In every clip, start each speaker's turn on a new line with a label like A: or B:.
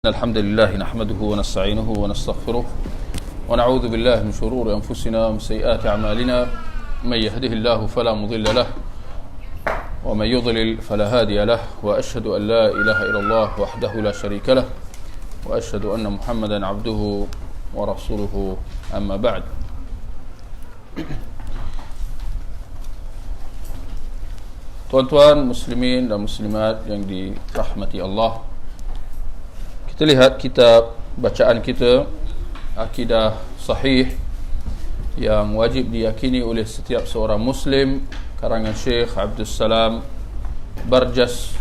A: الحمد لله نحمده ونستعينه ونستغفره ونعوذ بالله من شرور أنفسنا ومن سيئات أعمالنا من يهده الله فلا مضل له ومن يضلل فلا هادي له وأشهد أن لا إله إلا الله وحده لا شريك له وأشهد أن محمدا عبده ورسوله أما بعد. Tuan-tuan muslimin dan muslimat yang dirahmati Allah, kita lihat kitab bacaan kita, Akidah Sahih yang wajib diyakini oleh setiap seorang Muslim, karangan Syekh Abdul Salam Barjas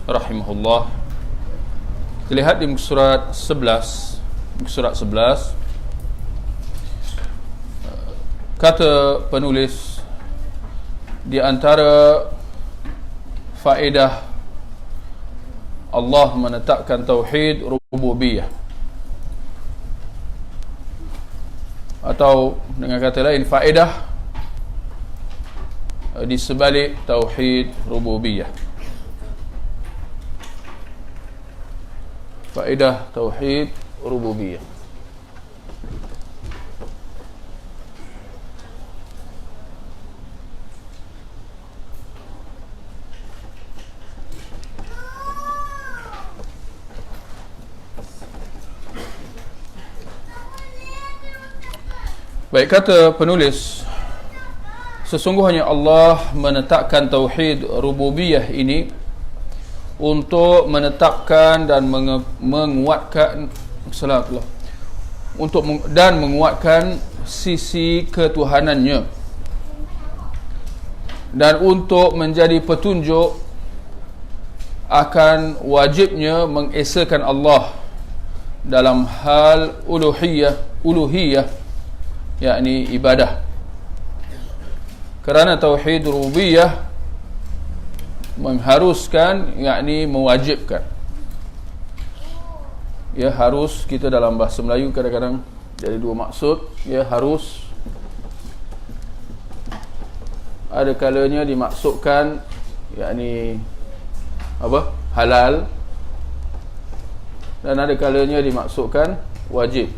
A: rahimahullah. Kita lihat di surat 11, kata penulis, di antara faedah Allah menetapkan tauhid rububiyah, atau dengan kata lain faedah di sebalik tauhid rububiyah, faedah tauhid rububiyah. Baik, kata penulis, sesungguhnya Allah menetapkan tauhid rububiyah ini untuk menetapkan dan menguatkan menguatkan sisi ketuhanannya, dan untuk menjadi petunjuk akan wajibnya mengesakan Allah dalam hal uluhiyah, yakni ibadah. Kerana tauhid rububiyah mengharuskan, yakni mewajibkan. Ya, harus, kita dalam bahasa Melayu kadang-kadang jadi dua maksud. Ya, harus, ada kalanya dimaksudkan yakni apa? Halal, dan ada kalanya dimaksudkan wajib.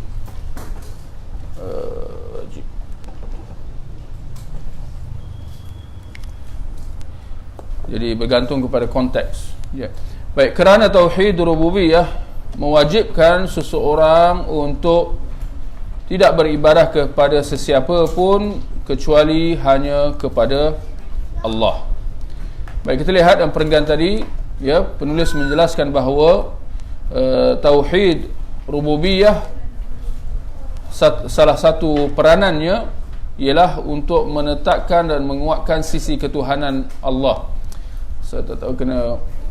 A: Jadi bergantung kepada konteks. Ya. Baik, kerana tauhid rububiyah mewajibkan seseorang untuk tidak beribadah kepada sesiapa pun kecuali hanya kepada Allah. Baik, kita lihat dalam perenggan tadi, ya, penulis menjelaskan bahawa tauhid rububiyah salah satu peranannya ialah untuk menetapkan dan menguatkan sisi ketuhanan Allah. Saya tak tahu,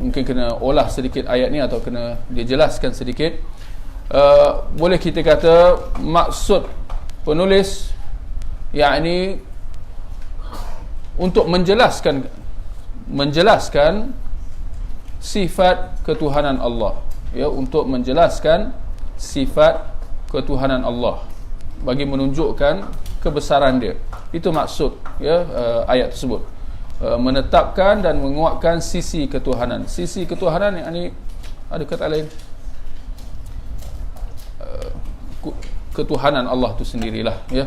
A: mungkin kena olah sedikit ayat ni atau kena dia jelaskan sedikit. Boleh kita kata maksud penulis yakni untuk menjelaskan sifat ketuhanan Allah, ya, untuk menjelaskan sifat ketuhanan Allah bagi menunjukkan kebesaran dia. Itu maksud, ya, ayat tersebut. Menetapkan dan menguatkan sisi ketuhanan. Sisi ketuhanan yang ini ada kata lain, ketuhanan Allah itu sendirilah, ya.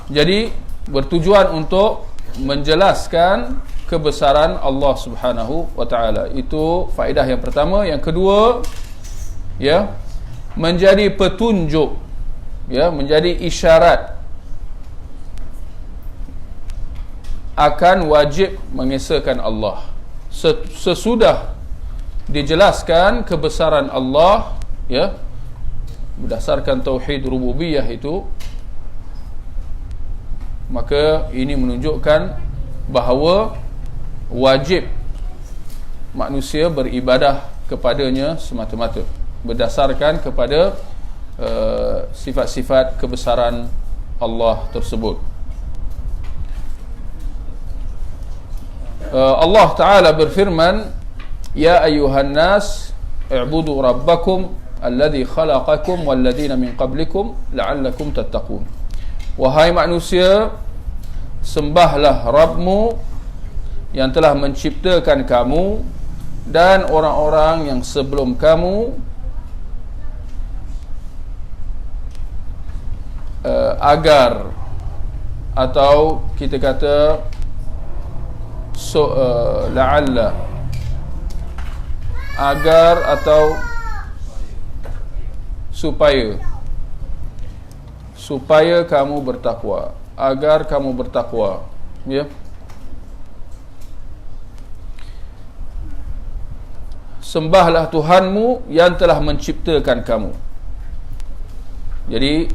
A: Jadi bertujuan untuk menjelaskan kebesaran Allah Subhanahu wa taala. Itu faedah yang pertama. Yang kedua, ya, menjadi petunjuk, ya, menjadi isyarat akan wajib mengesakan Allah. Sesudah dijelaskan kebesaran Allah, ya, berdasarkan tauhid rububiyah itu, maka ini menunjukkan bahawa wajib manusia beribadah kepadanya semata-mata berdasarkan kepada sifat-sifat kebesaran Allah tersebut. Allah Ta'ala berfirman, Ya ayuhan nas i'budu rabbakum alladhi khalaqakum walladhina min qablikum la'allakum tattaqun. Wahai manusia, sembahlah Rabbmu yang telah menciptakan kamu dan orang-orang yang sebelum kamu agar, atau kita kata la'alla, agar atau supaya kamu bertakwa, agar kamu bertakwa, ya. Sembahlah Tuhanmu yang telah menciptakan kamu. Jadi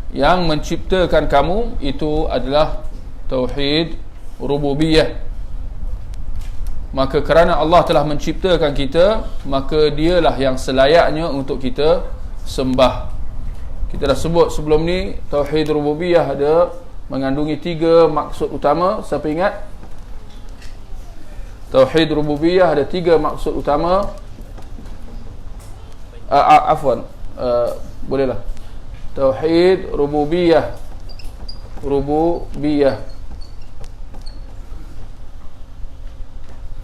A: yang menciptakan kamu itu adalah tauhid rububiyah. Maka kerana Allah telah menciptakan kita, maka dialah yang selayaknya untuk kita sembah. Kita dah sebut sebelum ni, tauhid rububiyah ada mengandungi 3 maksud utama. Siapa ingat? Tauhid rububiyah ada 3 maksud utama. Bolehlah. Tauhid rububiyah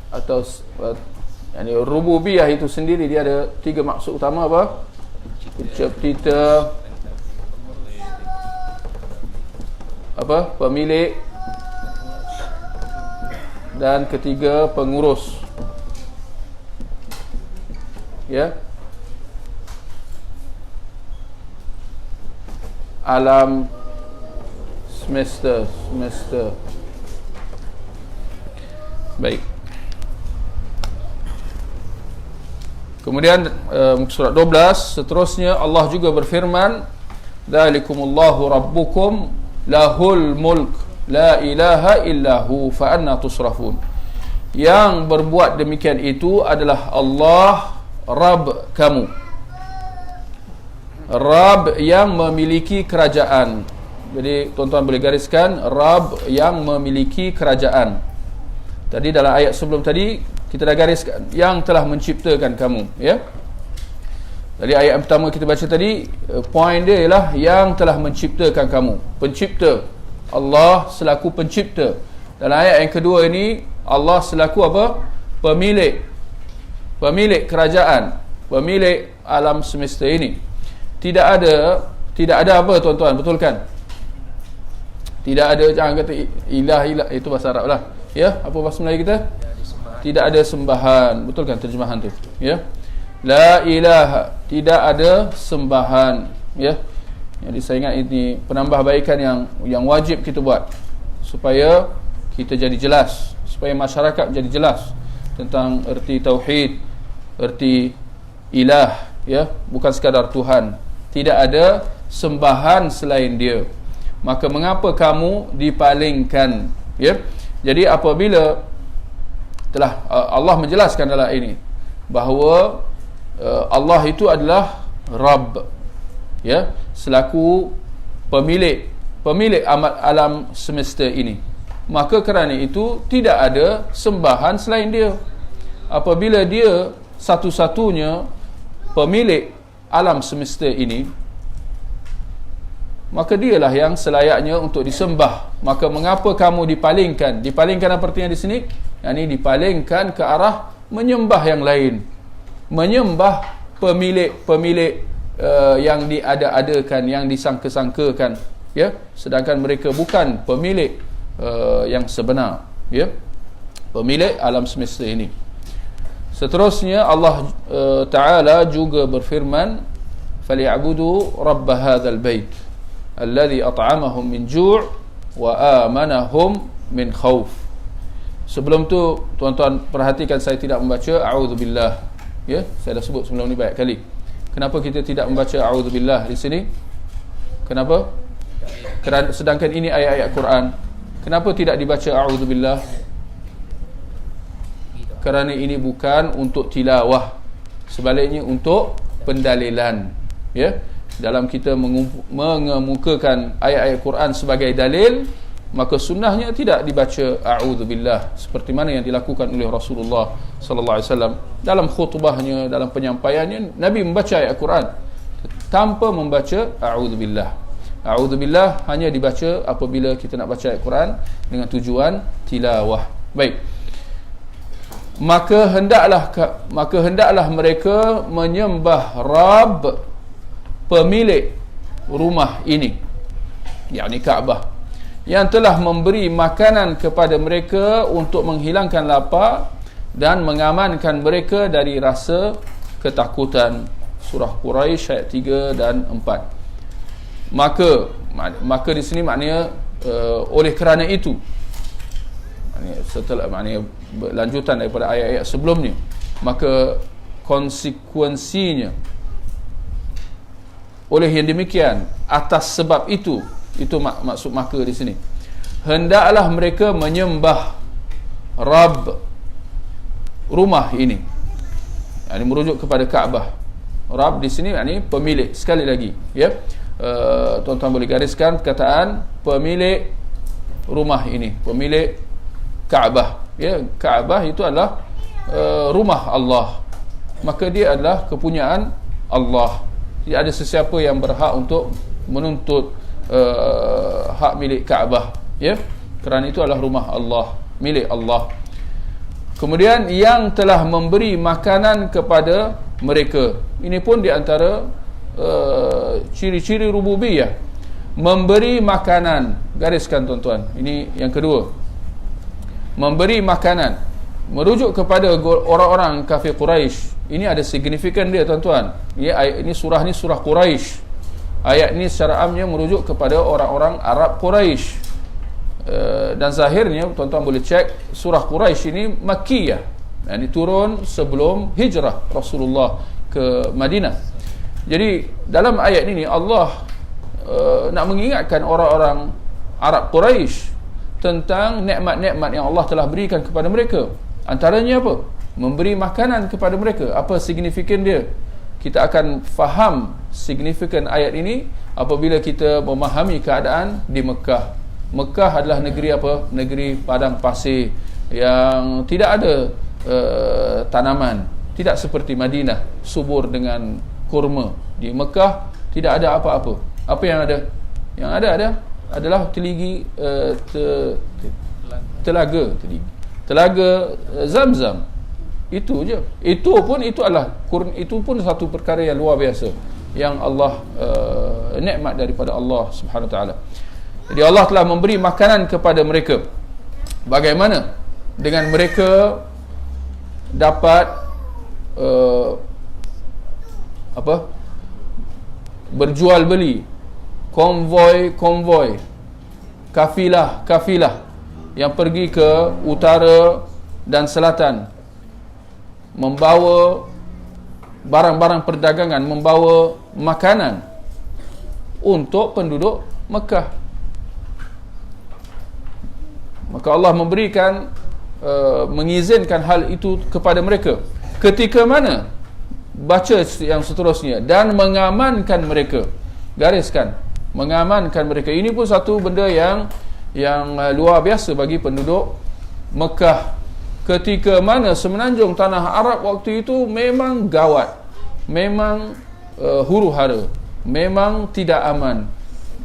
A: atau rububiyah itu sendiri dia ada 3 maksud utama. Apa? Pencipta, pemilik, dan ketiga pengurus, ya. Alam semesta. Baik. Kemudian surat 12 seterusnya Allah juga berfirman, dzalikumullahu rabbukum lahul mulk la ilaha illahu fa anna tusrafun. Yang berbuat demikian itu adalah Allah Rabb kamu, Rabb yang memiliki kerajaan. Jadi tuan-tuan boleh gariskan, Rabb yang memiliki kerajaan. Tadi dalam ayat sebelum tadi kita dah gariskan yang telah menciptakan kamu, ya. Jadi ayat yang pertama kita baca tadi, poin dia ialah yang telah menciptakan kamu, pencipta. Allah selaku pencipta. Dalam ayat yang kedua ini, Allah selaku apa? Pemilik kerajaan, pemilik alam semesta ini. Tidak ada apa tuan-tuan, betul kan? Tidak ada, jangan kata ilah, itu bahasa Arab lah, ya. Apa bahasa Melayu kita? Tidak ada sembahan, betul kan terjemahan tu, ya. La ilaha, tidak ada sembahan, ya. Jadi saya ingat ini penambahbaikan yang wajib kita buat supaya kita jadi jelas, supaya masyarakat jadi jelas tentang erti tauhid, erti ilah, ya, bukan sekadar Tuhan. Tidak ada sembahan selain dia. Maka mengapa kamu dipalingkan, ya? Jadi apabila telah Allah menjelaskan dalam ini bahawa Allah itu adalah Rabb, ya, selaku pemilik alam semesta ini, maka kerana itu tidak ada sembahan selain dia. Apabila dia satu-satunya pemilik alam semesta ini, maka dialah yang selayaknya untuk disembah. Maka mengapa kamu dipalingkan? Dipalingkan apa artinya di sini? Yang ini dipalingkan ke arah menyembah yang lain, menyembah pemilik yang diada-adakan, yang disangka-sangkakan, ya, sedangkan mereka bukan pemilik yang sebenar, ya, pemilik alam semesta ini. Seterusnya Allah Ta'ala juga berfirman, فَلْيَعْبُدُوا رَبَّ هَذَا الْبَيْتِ الَّذِي أَطْعَمَهُمْ مِنْ جُوعٍ وَآمَنَهُمْ مِنْ خَوْفٍ. Sebelum tu tuan-tuan perhatikan, saya tidak membaca a'udzubillah, ya, saya dah sebut sebelum ni banyak kali. Kenapa kita tidak membaca a'udzubillah di sini? Kenapa? Kerana sedangkan ini ayat-ayat Quran, kenapa tidak dibaca a'udzubillah? Kerana ini bukan untuk tilawah, sebaliknya untuk pendalilan, ya. Dalam kita mengemukakan ayat-ayat Quran sebagai dalil, maka sunnahnya tidak dibaca a'udzubillah seperti mana yang dilakukan oleh Rasulullah sallallahu alaihi wasallam dalam khutbahnya, dalam penyampaiannya. Nabi membaca ayat Quran tanpa membaca a'udzubillah. A'udzubillah hanya dibaca apabila kita nak baca ayat Quran dengan tujuan tilawah. Baik. maka hendaklah mereka menyembah Rabb, pemilik rumah ini, yakni Kaabah, yang telah memberi makanan kepada mereka untuk menghilangkan lapar dan mengamankan mereka dari rasa ketakutan. Surah Quraisy ayat 3 dan 4. Maka di sini maknanya oleh kerana itu, maknanya lanjutan daripada ayat-ayat sebelumnya, maka konsekuensinya, oleh yang demikian, atas sebab itu maksud maka di sini, hendaklah mereka menyembah Rabb rumah ini, ini merujuk kepada Kaabah. Rabb di sini ini pemilik. Sekali lagi, ya, tuan-tuan boleh gariskan perkataan pemilik rumah ini, pemilik Kaabah, ya. Kaabah itu adalah rumah Allah, maka dia adalah kepunyaan Allah. Tidak ada sesiapa yang berhak untuk menuntut hak milik Kaabah, ya, kerana itu adalah rumah Allah, milik Allah. Kemudian yang telah memberi makanan kepada mereka, ini pun di antara ciri-ciri rububiyah, memberi makanan. Gariskan tuan-tuan, ini yang kedua, memberi makanan, merujuk kepada orang-orang kafir Quraisy. Ini ada signifikan dia, tuan-tuan. Ini surah Quraisy. Ayat ini secara amnya merujuk kepada orang-orang Arab Quraisy. Dan zahirnya tuan-tuan boleh cek, surah Quraisy ini Makkiyah, ini turun sebelum hijrah Rasulullah ke Madinah. Jadi dalam ayat ini Allah nak mengingatkan orang-orang Arab Quraisy tentang nikmat-nikmat yang Allah telah berikan kepada mereka. Antaranya apa? Memberi makanan kepada mereka. Apa signifikan dia? Kita akan faham signifikan ayat ini apabila kita memahami keadaan di Mekah. Mekah adalah negeri apa? Negeri padang pasir yang tidak ada tanaman, tidak seperti Madinah subur dengan kurma. Di Mekah tidak ada apa-apa. Apa yang ada? Yang ada adalah telaga Zam-Zam. Itu je. Itu pun satu perkara yang luar biasa yang Allah nikmat daripada Allah Subhanahu Wa Taala. Jadi Allah telah memberi makanan kepada mereka. Bagaimana dengan mereka dapat berjual beli, konvoi, kafilah yang pergi ke utara dan selatan, membawa barang-barang perdagangan, membawa makanan untuk penduduk Mekah. Maka Allah memberikan mengizinkan hal itu kepada mereka. Ketika mana? Baca yang seterusnya, dan mengamankan mereka. Gariskan, mengamankan mereka. Ini pun satu benda yang luar biasa bagi penduduk Mekah. Ketika mana semenanjung tanah Arab waktu itu memang gawat, memang huru-hara, memang tidak aman,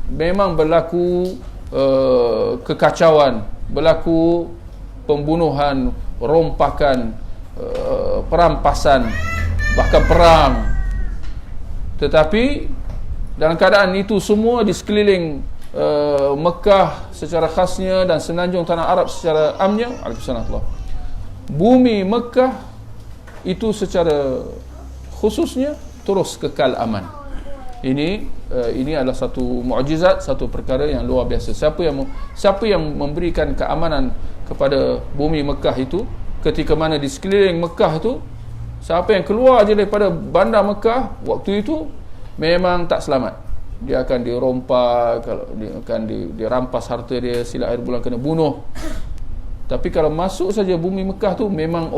A: memang berlaku kekacauan, berlaku pembunuhan, rompakan, perampasan, bahkan perang. Tetapi dalam keadaan itu semua di sekeliling Mekah secara khasnya dan semenanjung tanah Arab secara amnya, bumi Mekah itu secara khususnya terus kekal aman. Ini adalah satu mukjizat, satu perkara yang luar biasa. Siapa yang memberikan keamanan kepada bumi Mekah itu, ketika mana di sekeliling Mekah itu, siapa yang keluar je daripada bandar Mekah waktu itu memang tak selamat. Dia akan dirompak, dia akan dirampas harta dia, sila air bulan kena bunuh. Tapi kalau masuk saja bumi Mekah tu, memang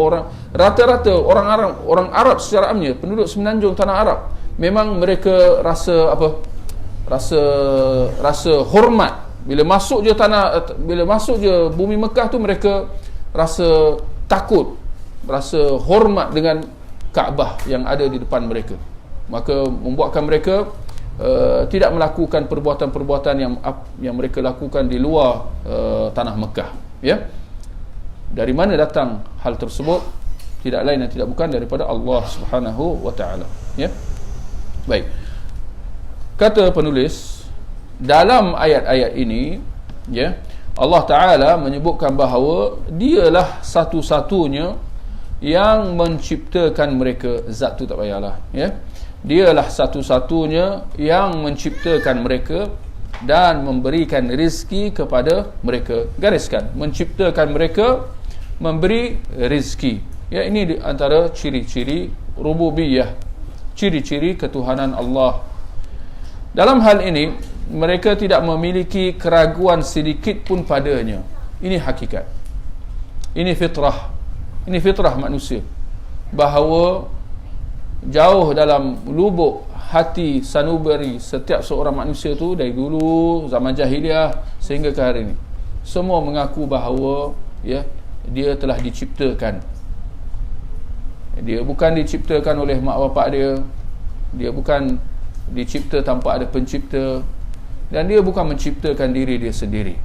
A: rata-rata orang Arab secara amnya, penduduk semenanjung tanah Arab, memang mereka rasa hormat bila masuk je bumi Mekah tu, mereka rasa takut, rasa hormat dengan Kaabah yang ada di depan mereka. Maka membuatkan mereka tidak melakukan perbuatan-perbuatan yang mereka lakukan di luar tanah Mekah, ya. Dari mana datang hal tersebut? tidak lain dan tidak bukan daripada Allah Subhanahu wa taala, ya. Baik. Kata penulis, dalam ayat-ayat ini, ya, Allah Taala menyebutkan bahawa dialah satu-satunya yang menciptakan mereka. Zat tu tak payahlah, ya. Dialah satu-satunya yang menciptakan mereka dan memberikan rezeki kepada mereka. Gariskan, menciptakan mereka, memberi rezeki. Ya, ini di antara ciri-ciri rububiyah, ciri-ciri ketuhanan Allah. Dalam hal ini, mereka tidak memiliki keraguan sedikit pun padanya. Ini hakikat. Ini fitrah. Ini fitrah manusia. Bahawa jauh dalam lubuk hati sanubari setiap seorang manusia tu, dari dulu zaman jahiliah sehingga ke hari ini, semua mengaku bahawa, ya, dia telah diciptakan. Dia bukan diciptakan oleh mak bapak dia. Dia bukan dicipta tanpa ada pencipta. Dan dia bukan menciptakan diri dia sendiri.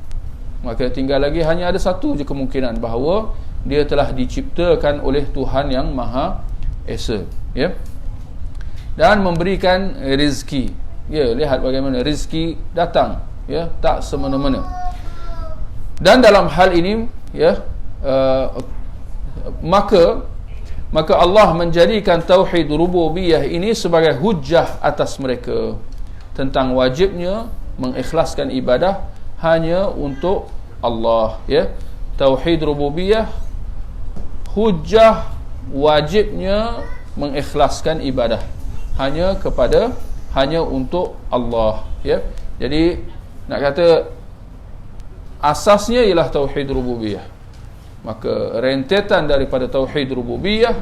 A: Maka tinggal lagi hanya ada satu je kemungkinan, bahawa dia telah diciptakan oleh Tuhan yang Maha Esa, ya. Dan memberikan rezeki. Ya, lihat bagaimana rezeki datang, ya, tak semena-mena. Dan dalam hal ini, ya, maka Allah menjadikan tauhid rububiyah ini sebagai hujjah atas mereka tentang wajibnya mengikhlaskan ibadah hanya untuk Allah, ya. Tauhid rububiyah, hujjah wajibnya mengikhlaskan ibadah hanya untuk Allah, ya. Jadi nak kata asasnya ialah tauhid rububiyah. Maka rentetan daripada tauhid rububiyah,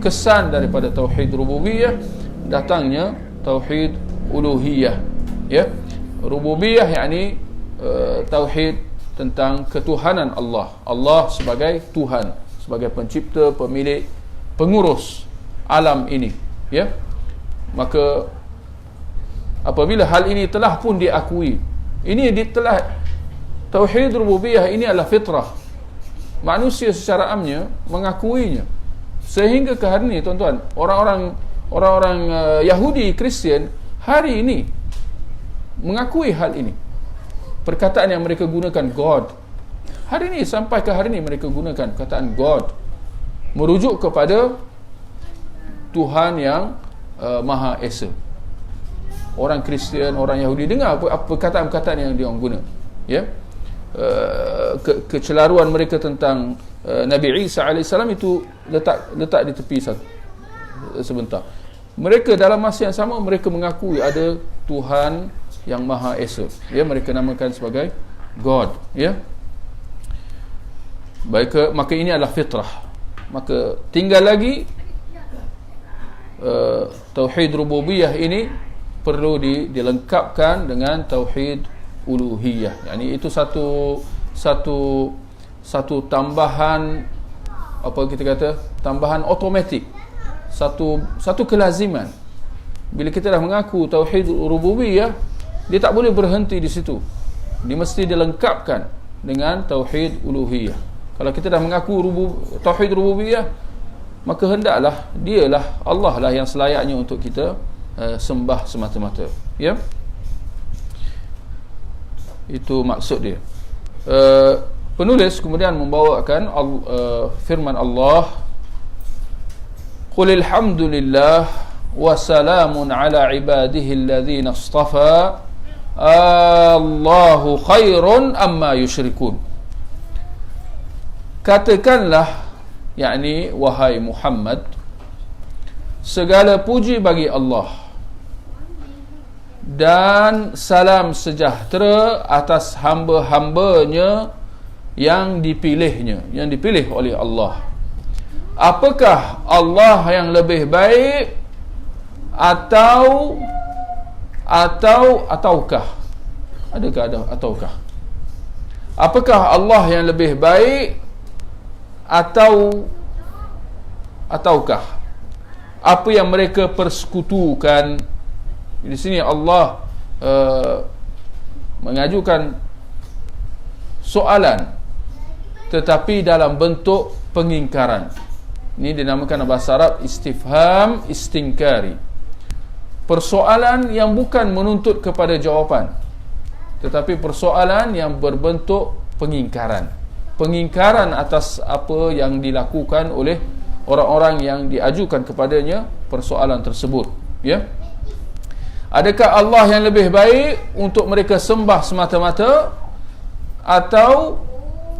A: kesan daripada tauhid rububiyah, datangnya tauhid uluhiyah, ya. Rububiyah yakni tauhid tentang ketuhanan Allah. Allah sebagai Tuhan, sebagai pencipta, pemilik, pengurus alam ini, ya. Maka apabila hal ini telah pun diakui, ini telah tauhid rububiyah ini adalah fitrah. Manusia secara amnya mengakuinya. Sehingga ke hari ini, tuan-tuan, orang-orang Yahudi, Kristian hari ini mengakui hal ini. Perkataan yang mereka gunakan God. Hari ini, sampai ke hari ini mereka gunakan perkataan God, merujuk kepada Tuhan yang Maha Esa. Orang Kristian, orang Yahudi dengar apa perkataan-perkataan yang dia orang guna, ya. Kecelaruan mereka tentang Nabi Isa AS itu letak di tepi sebentar. Mereka dalam masa yang sama mereka mengakui ada Tuhan yang Maha Esa, ya. Mereka namakan sebagai God, ya. Baik, maka ini adalah fitrah. Maka tinggal lagi tauhid rububiyah ini perlu dilengkapkan dengan tauhid uluhiyah. Yani itu satu tambahan, apa kita kata, tambahan automatik, satu kelaziman. Bila kita dah mengaku tauhid rububiyah, dia tak boleh berhenti di situ. Dia mesti dilengkapkan dengan tauhid uluhiyah. Kalau kita dah mengaku tauhid rububiyah, maka hendaklah dialah Allah lah yang selayaknya untuk kita sembah semata-mata, ya. Itu maksud dia. Penulis kemudian membawakan firman Allah, Qulil hamdulillah wa salamun ala ibadihi alladhina istafa Allahu khairun amma yusyrikun. Katakanlah, yakni wahai Muhammad, segala puji bagi Allah dan salam sejahtera atas hamba-hambanya yang dipilihnya, yang dipilih oleh Allah. Apakah Allah yang lebih baik ataukah? Adakah ada ataukah? Apakah Allah yang lebih baik ataukah? Apa yang mereka persekutukan? Di sini Allah mengajukan soalan, tetapi dalam bentuk pengingkaran. Ini dinamakan bahasa Arab istifham istinkari. Persoalan yang bukan menuntut kepada jawapan, tetapi persoalan yang berbentuk pengingkaran. Pengingkaran atas apa yang dilakukan oleh orang-orang yang diajukan kepadanya persoalan tersebut. Ya. Adakah Allah yang lebih baik untuk mereka sembah semata-mata, atau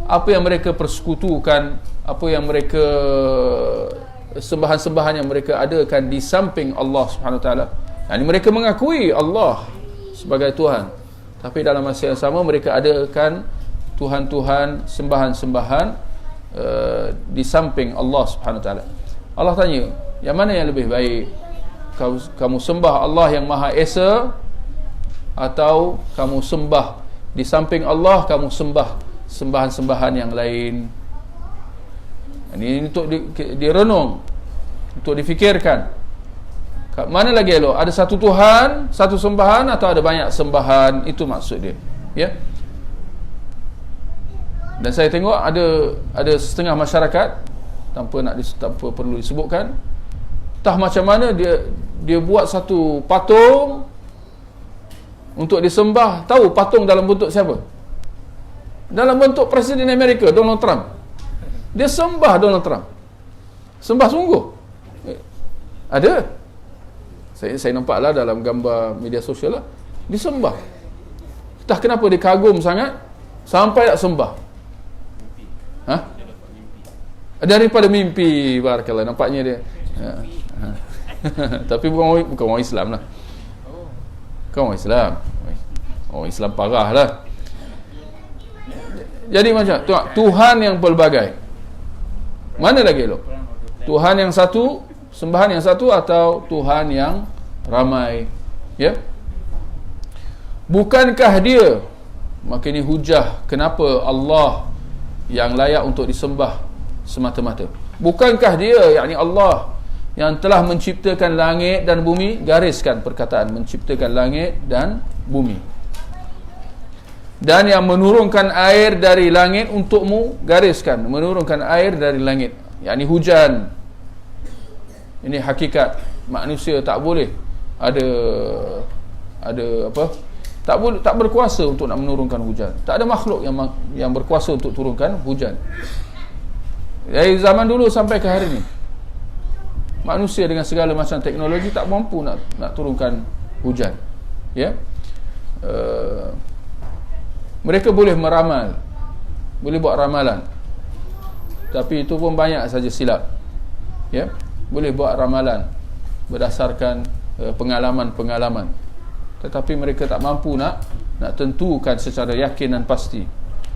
A: apa yang mereka persekutukan, apa yang mereka sembahan-sembahan yang mereka adakan di samping Allah Subhanahu Wa Taala? Yani mereka mengakui Allah sebagai Tuhan, tapi dalam masa yang sama mereka adakan Tuhan-Tuhan, sembahan-sembahan di samping Allah Subhanahu Wa Taala. Allah tanya, yang mana yang lebih baik? Kamu sembah Allah yang Maha Esa, atau kamu sembah di samping Allah, kamu sembah sembahan-sembahan yang lain? Ini untuk direnung, untuk difikirkan. Mana lagi elok? Ada satu Tuhan, satu sembahan, atau ada banyak sembahan? Itu maksud dia. Ya. Dan saya tengok ada setengah masyarakat, tanpa perlu disebutkan, entah macam mana dia buat satu patung untuk disembah. Tahu patung dalam bentuk siapa? Dalam bentuk Presiden Amerika, Donald Trump. Dia sembah Donald Trump. Sembah sungguh. Ada. Saya nampaklah dalam gambar media sosial lah, disembah. Entah kenapa dia kagum sangat sampai nak sembah. Ha? Daripada mimpi, barakallah, nampaknya dia. Tapi bukan orang Islam lah. Bukan orang Islam. Orang Islam parah lah. Jadi macam Tuhan yang pelbagai, mana lagi elok? Tuhan yang satu, sembahan yang satu, atau Tuhan yang ramai? Ya. Bukankah dia, maka ini hujah kenapa Allah yang layak untuk disembah semata-mata. Bukankah dia, yakni Allah yang telah menciptakan langit dan bumi? Gariskan perkataan menciptakan langit dan bumi. Dan yang menurunkan air dari langit untukmu, gariskan menurunkan air dari langit, yakni hujan. Ini hakikat. Manusia tak boleh ada apa? Tak berkuasa untuk nak menurunkan hujan. Tak ada makhluk yang berkuasa untuk turunkan hujan. Dari zaman dulu sampai ke hari ini, manusia dengan segala macam teknologi tak mampu nak turunkan hujan. Ya. Mereka boleh meramal, boleh buat ramalan, tapi itu pun banyak saja silap. Ya. Boleh buat ramalan berdasarkan pengalaman-pengalaman, tetapi mereka tak mampu nak tentukan secara yakin dan pasti.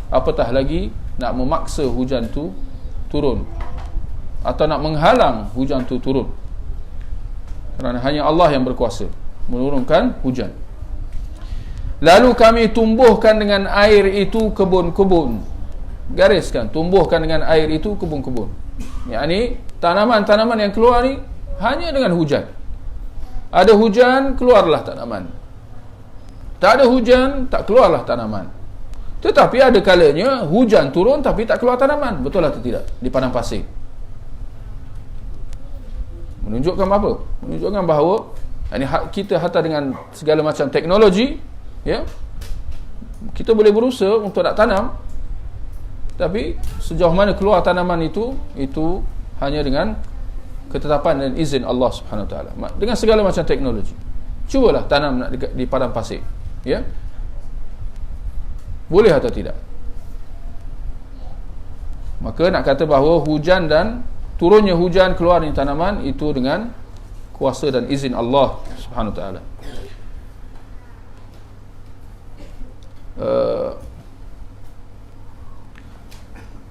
A: Apatah lagi nak memaksa hujan tu turun, atau nak menghalang hujan tu turun. Kerana hanya Allah yang berkuasa menurunkan hujan. Lalu kami tumbuhkan dengan air itu kebun-kebun. Gariskan, tumbuhkan dengan air itu kebun-kebun. Yakni tanaman-tanaman yang keluar ni hanya dengan hujan. Ada hujan, keluarlah tanaman. Tak ada hujan, tak keluarlah tanaman. Tetapi ada kalanya hujan turun tapi tak keluar tanaman. Betul atau tidak? Di padang pasir. Menunjukkan apa? Menunjukkan bahawa ini kita hatta dengan segala macam teknologi, ya, kita boleh berusaha untuk nak tanam, tapi sejauh mana keluar tanaman itu hanya dengan ketetapan dan izin Allah Subhanahu Wa Taala. Dengan segala macam teknologi, cubalah tanam di padang pasir, ya, boleh atau tidak? Maka nak kata bahawa hujan dan turunnya hujan, keluarnya tanaman itu dengan kuasa dan izin Allah Subhanahu Wa Taala.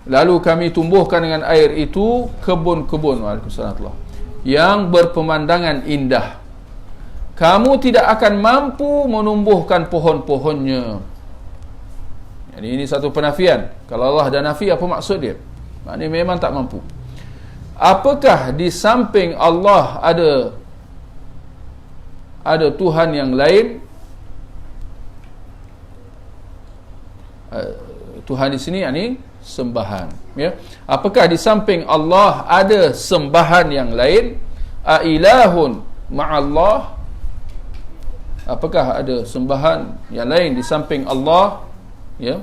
A: Lalu kami tumbuhkan dengan air itu kebun-kebun, waalaikumsalam, yang berpemandangan indah. Kamu tidak akan mampu menumbuhkan pohon-pohonnya. Jadi ini satu penafian. Kalau Allah dah nafi, apa maksud dia? Maknanya memang tak mampu. Apakah di samping Allah ada Tuhan yang lain? Tuhan di sini yakni sembahan, ya. Apakah di samping Allah ada sembahan yang lain? A ilahun ma'allah? Apakah ada sembahan yang lain di samping Allah, ya?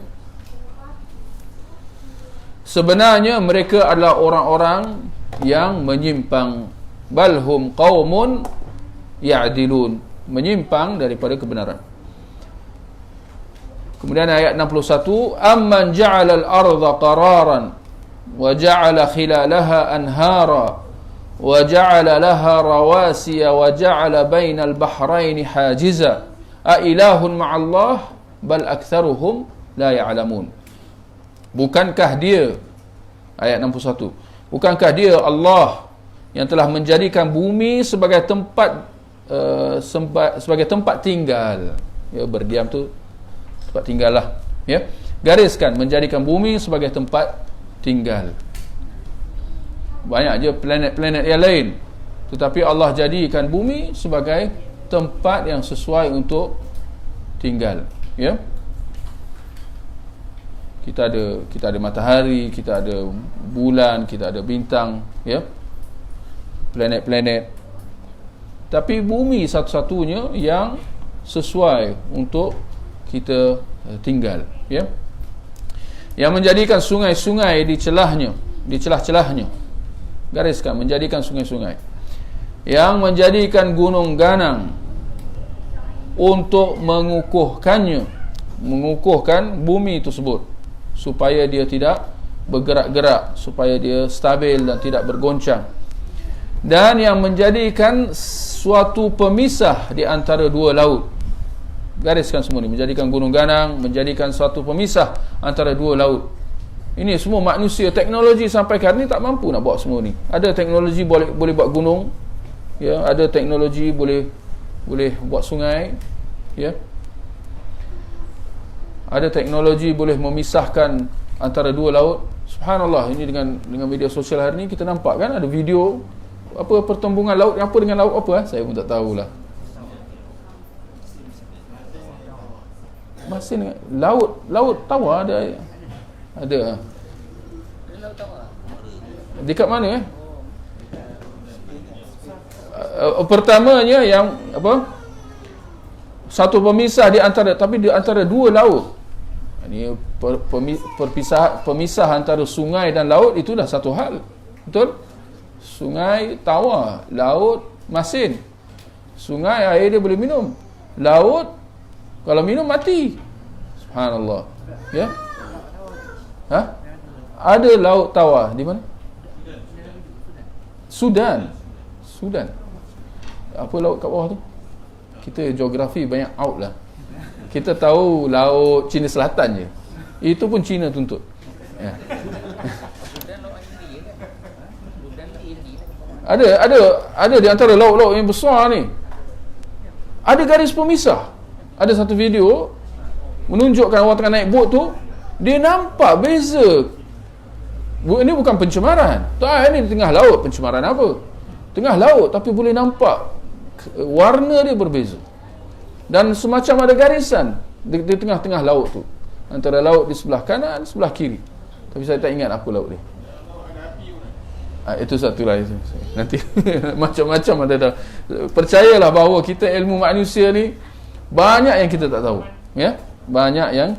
A: Sebenarnya mereka adalah orang-orang yang menyimpang. Balhum qaumun ya'dilun, menyimpang daripada kebenaran. Kemudian ayat 61, amman ja'ala al-ardha qararan wa ja'ala khilalaha anhara wa ja'ala laha rawasiya wa ja'ala bainal bahraini hajiza a ilahun ma'allah bal aktsaruhum la ya'lamun. Bukankah dia, ayat 61, bukankah dia Allah yang telah menjadikan bumi sebagai tempat sebagai tempat tinggal, ya, berdiam tu tempat tinggal lah, ya. Gariskan, menjadikan bumi sebagai tempat tinggal. Banyak je planet-planet yang lain, tetapi Allah jadikan bumi sebagai tempat yang sesuai untuk tinggal, ya. Kita ada matahari, kita ada bulan, kita ada bintang, ya, planet-planet. Tapi bumi satu-satunya yang sesuai untuk kita tinggal, ya. Yang menjadikan sungai-sungai di celahnya, di celah-celahnya. Gariskan, menjadikan sungai-sungai. Yang menjadikan gunung ganang untuk mengukuhkannya, mengukuhkan bumi tersebut supaya dia tidak bergerak-gerak, supaya dia stabil dan tidak bergoncang. Dan yang menjadikan suatu pemisah di antara dua laut. Gariskan semua ni, menjadikan gunung ganang, menjadikan suatu pemisah antara dua laut. Ini semua manusia, teknologi sampai hari ni tak mampu nak buat semua ni. Ada teknologi boleh buat gunung, ya, ada teknologi boleh buat sungai, ya. Ada teknologi boleh memisahkan antara dua laut. Subhanallah, ini dengan media sosial hari ni kita nampak kan, ada video apa pertembungan laut apa dengan laut apa, saya pun tak tahulah. Masih dengan laut tawar ada. Dekat mana pertamanya yang apa? Satu pemisah di antara dua laut. Ini pemisah antara sungai dan laut itu dah satu hal. Betul? Sungai tawar, laut masin. Sungai air dia boleh minum. Laut kalau minum mati. Subhanallah. Ya? Ha? Ada laut tawar di mana? Sudan. Apa laut kat bawah tu? Kita geografi banyak out lah. Kita tahu laut Cina Selatan je. Itu pun Cina tuntut. Ya. Ada di antara laut-laut yang besar ni. Ada garis pemisah. Ada satu video menunjukkan orang tengah naik bot tu, dia nampak beza. Ini bukan pencemaran. Tak, ini tengah laut. Pencemaran apa? Tengah laut tapi boleh nampak warna dia berbeza. Dan semacam ada garisan di tengah-tengah laut tu. Antara laut di sebelah kanan, sebelah kiri. Tapi saya tak ingat apa laut dia. Itu satu lah itu. Nanti macam-macam ada dah. Percayalah bahawa kita ilmu manusia ni banyak yang kita tak tahu, ya, banyak yang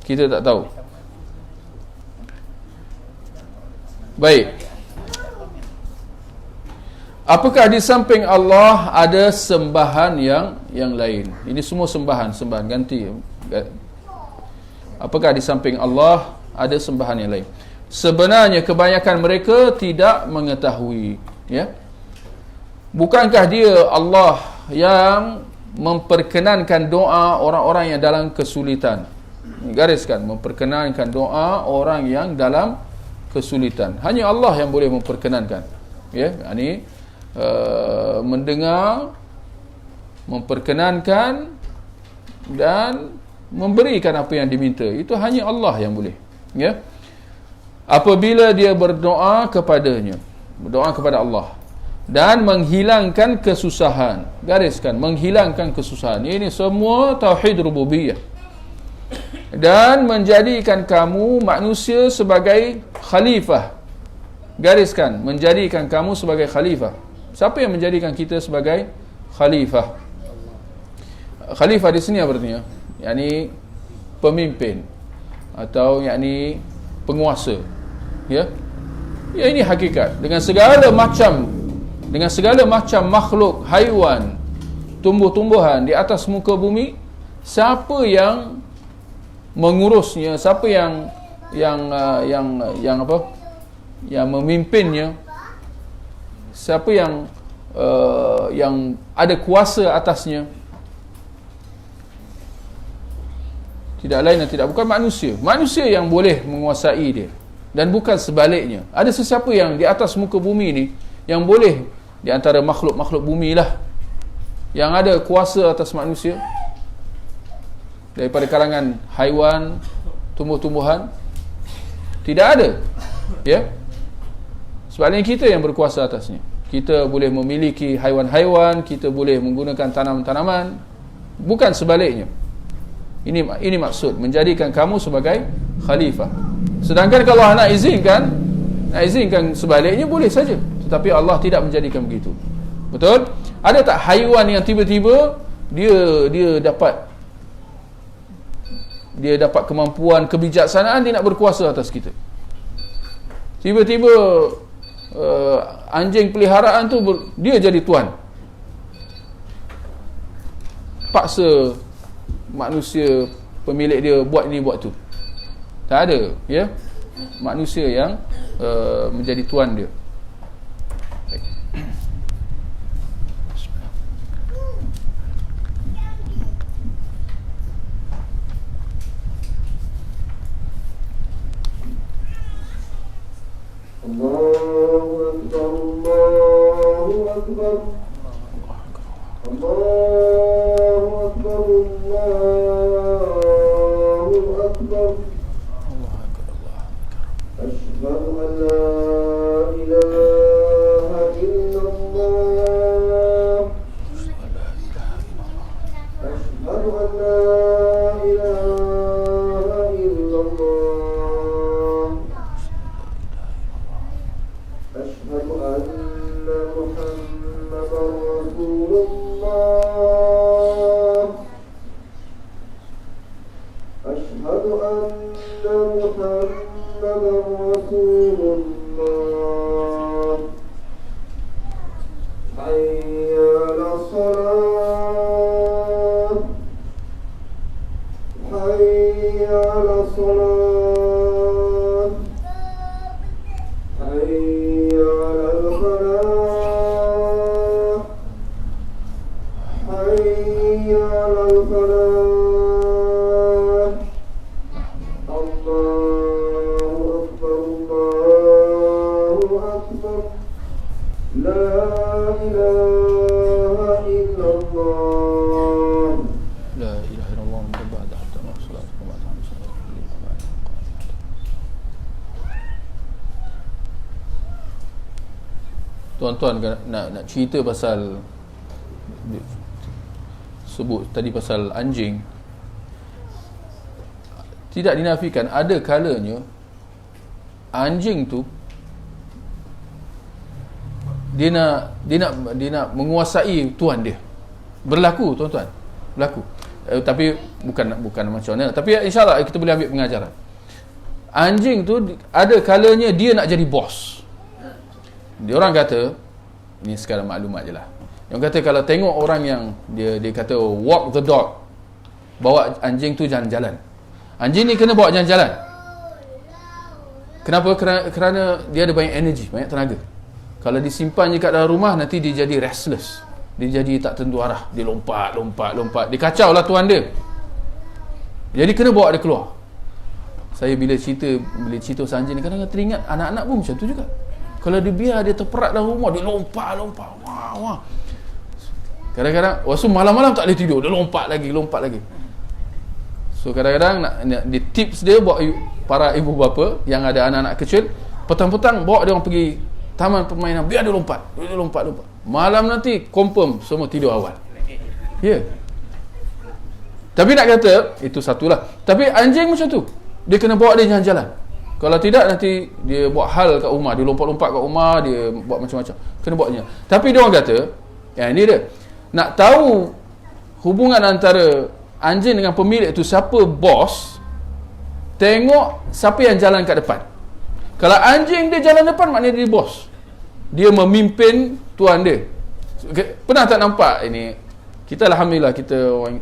A: kita tak tahu. Baik, apakah di samping Allah ada sembahan yang lain? Ini semua sembahan ganti. Apakah di samping Allah ada sembahan yang lain? Sebenarnya kebanyakan mereka tidak mengetahui, ya. Bukankah dia Allah yang memperkenankan doa orang-orang yang dalam kesulitan? Gariskan, memperkenankan doa orang yang dalam kesulitan. Hanya Allah yang boleh memperkenankan, ya. Ini mendengar, memperkenankan dan memberikan apa yang diminta. Itu hanya Allah yang boleh, ya. Apabila dia berdoa kepadanya, berdoa kepada Allah dan menghilangkan kesusahan. Gariskan, menghilangkan kesusahan. Ini semua tauhid rububiyah. dan menjadikan kamu manusia sebagai khalifah. Gariskan, menjadikan kamu sebagai khalifah. Siapa yang menjadikan kita sebagai khalifah? Khalifah di sini apa artinya? Yakni pemimpin atau yakni penguasa. Ya. Ya, ini hakikat. Dengan segala macam makhluk, haiwan, tumbuh-tumbuhan di atas muka bumi, siapa yang mengurusnya, siapa yang memimpinnya, siapa yang ada kuasa atasnya, tidak lain dan tidak bukan manusia yang boleh menguasai dia, dan bukan sebaliknya. Ada sesiapa yang di atas muka bumi ni yang boleh, di antara makhluk-makhluk bumi lah, yang ada kuasa atas manusia daripada kalangan haiwan, tumbuh-tumbuhan? Tidak ada. Ya. Sebaliknya kita yang berkuasa atasnya. Kita boleh memiliki haiwan-haiwan, kita boleh menggunakan tanaman-tanaman, bukan sebaliknya. Ini maksud menjadikan kamu sebagai khalifah. Sedangkan kalau nak izinkan sebaliknya boleh saja, tetapi Allah tidak menjadikan begitu. Betul? Ada tak haiwan yang tiba-tiba dia dapat kemampuan, kebijaksanaan, dia nak berkuasa atas kita? Tiba-tiba anjing peliharaan tu dia jadi tuan, paksa manusia pemilik dia buat ni buat tu. Tak ada, ya. Manusia yang menjadi tuan dia.
B: Allahu Akbar, Allahu Akbar, Allahu Akbar, Allahu Akbar. Asyhadu an la ilaha illallah, asyhadu an la ilaha illallah, asyhadu anna Muhammadar Rasulullah, asyhadu anna Muhammadar Rasulullah. Hayya 'alas salat, hayya 'alas salat, hayya 'alal falah, hayya 'alal falah. Allahu Akbar, Allahu Akbar. La ilaha illallah.
A: La ilaha illallah wa ba'da hatta salatu wa Tuan-tuan nak cerita pasal, sebut tadi pasal anjing, tidak dinafikan ada kalanya anjing tu dia nak menguasai tuan dia. Berlaku, tuan-tuan, berlaku. Tapi bukan macam mana, tapi insyaAllah kita boleh ambil pengajaran. Anjing tu ada kalanya dia nak jadi bos. Dia orang kata, ni sekarang maklumat je lah, yang kata kalau tengok orang yang dia kata walk the dog, bawa anjing tu jalan-jalan, anjing ni kena bawa jalan-jalan. Kenapa? Kerana dia ada banyak energi, banyak tenaga. Kalau disimpan je kat dalam rumah, nanti dia jadi restless, dia jadi tak tentu arah, dia lompat, dia kacau lah tuan dia. Jadi kena bawa dia keluar. Saya bila cerita pasal anjing ni, kadang-kadang teringat anak-anak pun macam tu juga. Kalau dia biar dia terperat dalam rumah, dia lompat, wah. Kadang-kadang waktu malam-malam tak boleh tidur, dia lompat lagi. So kadang-kadang nak di tips dia buat para ibu bapa yang ada anak-anak kecil, petang-petang bawa dia orang pergi taman permainan, biar dia lompat. Malam nanti confirm semua tidur awal. Ya. Tapi nak kata itu satulah. Tapi anjing macam tu, dia kena bawa dia jalan-jalan. Kalau tidak nanti dia buat hal kat rumah, dia lompat-lompat kat rumah, dia buat macam-macam, kena bawa dia. Tapi dia orang kata, ini dia, nak tahu hubungan antara anjing dengan pemilik tu siapa bos, tengok siapa yang jalan kat depan. Kalau anjing dia jalan depan, maknanya dia bos, dia memimpin tuan dia. Pernah tak nampak ini? Kita alhamdulillah, kita orang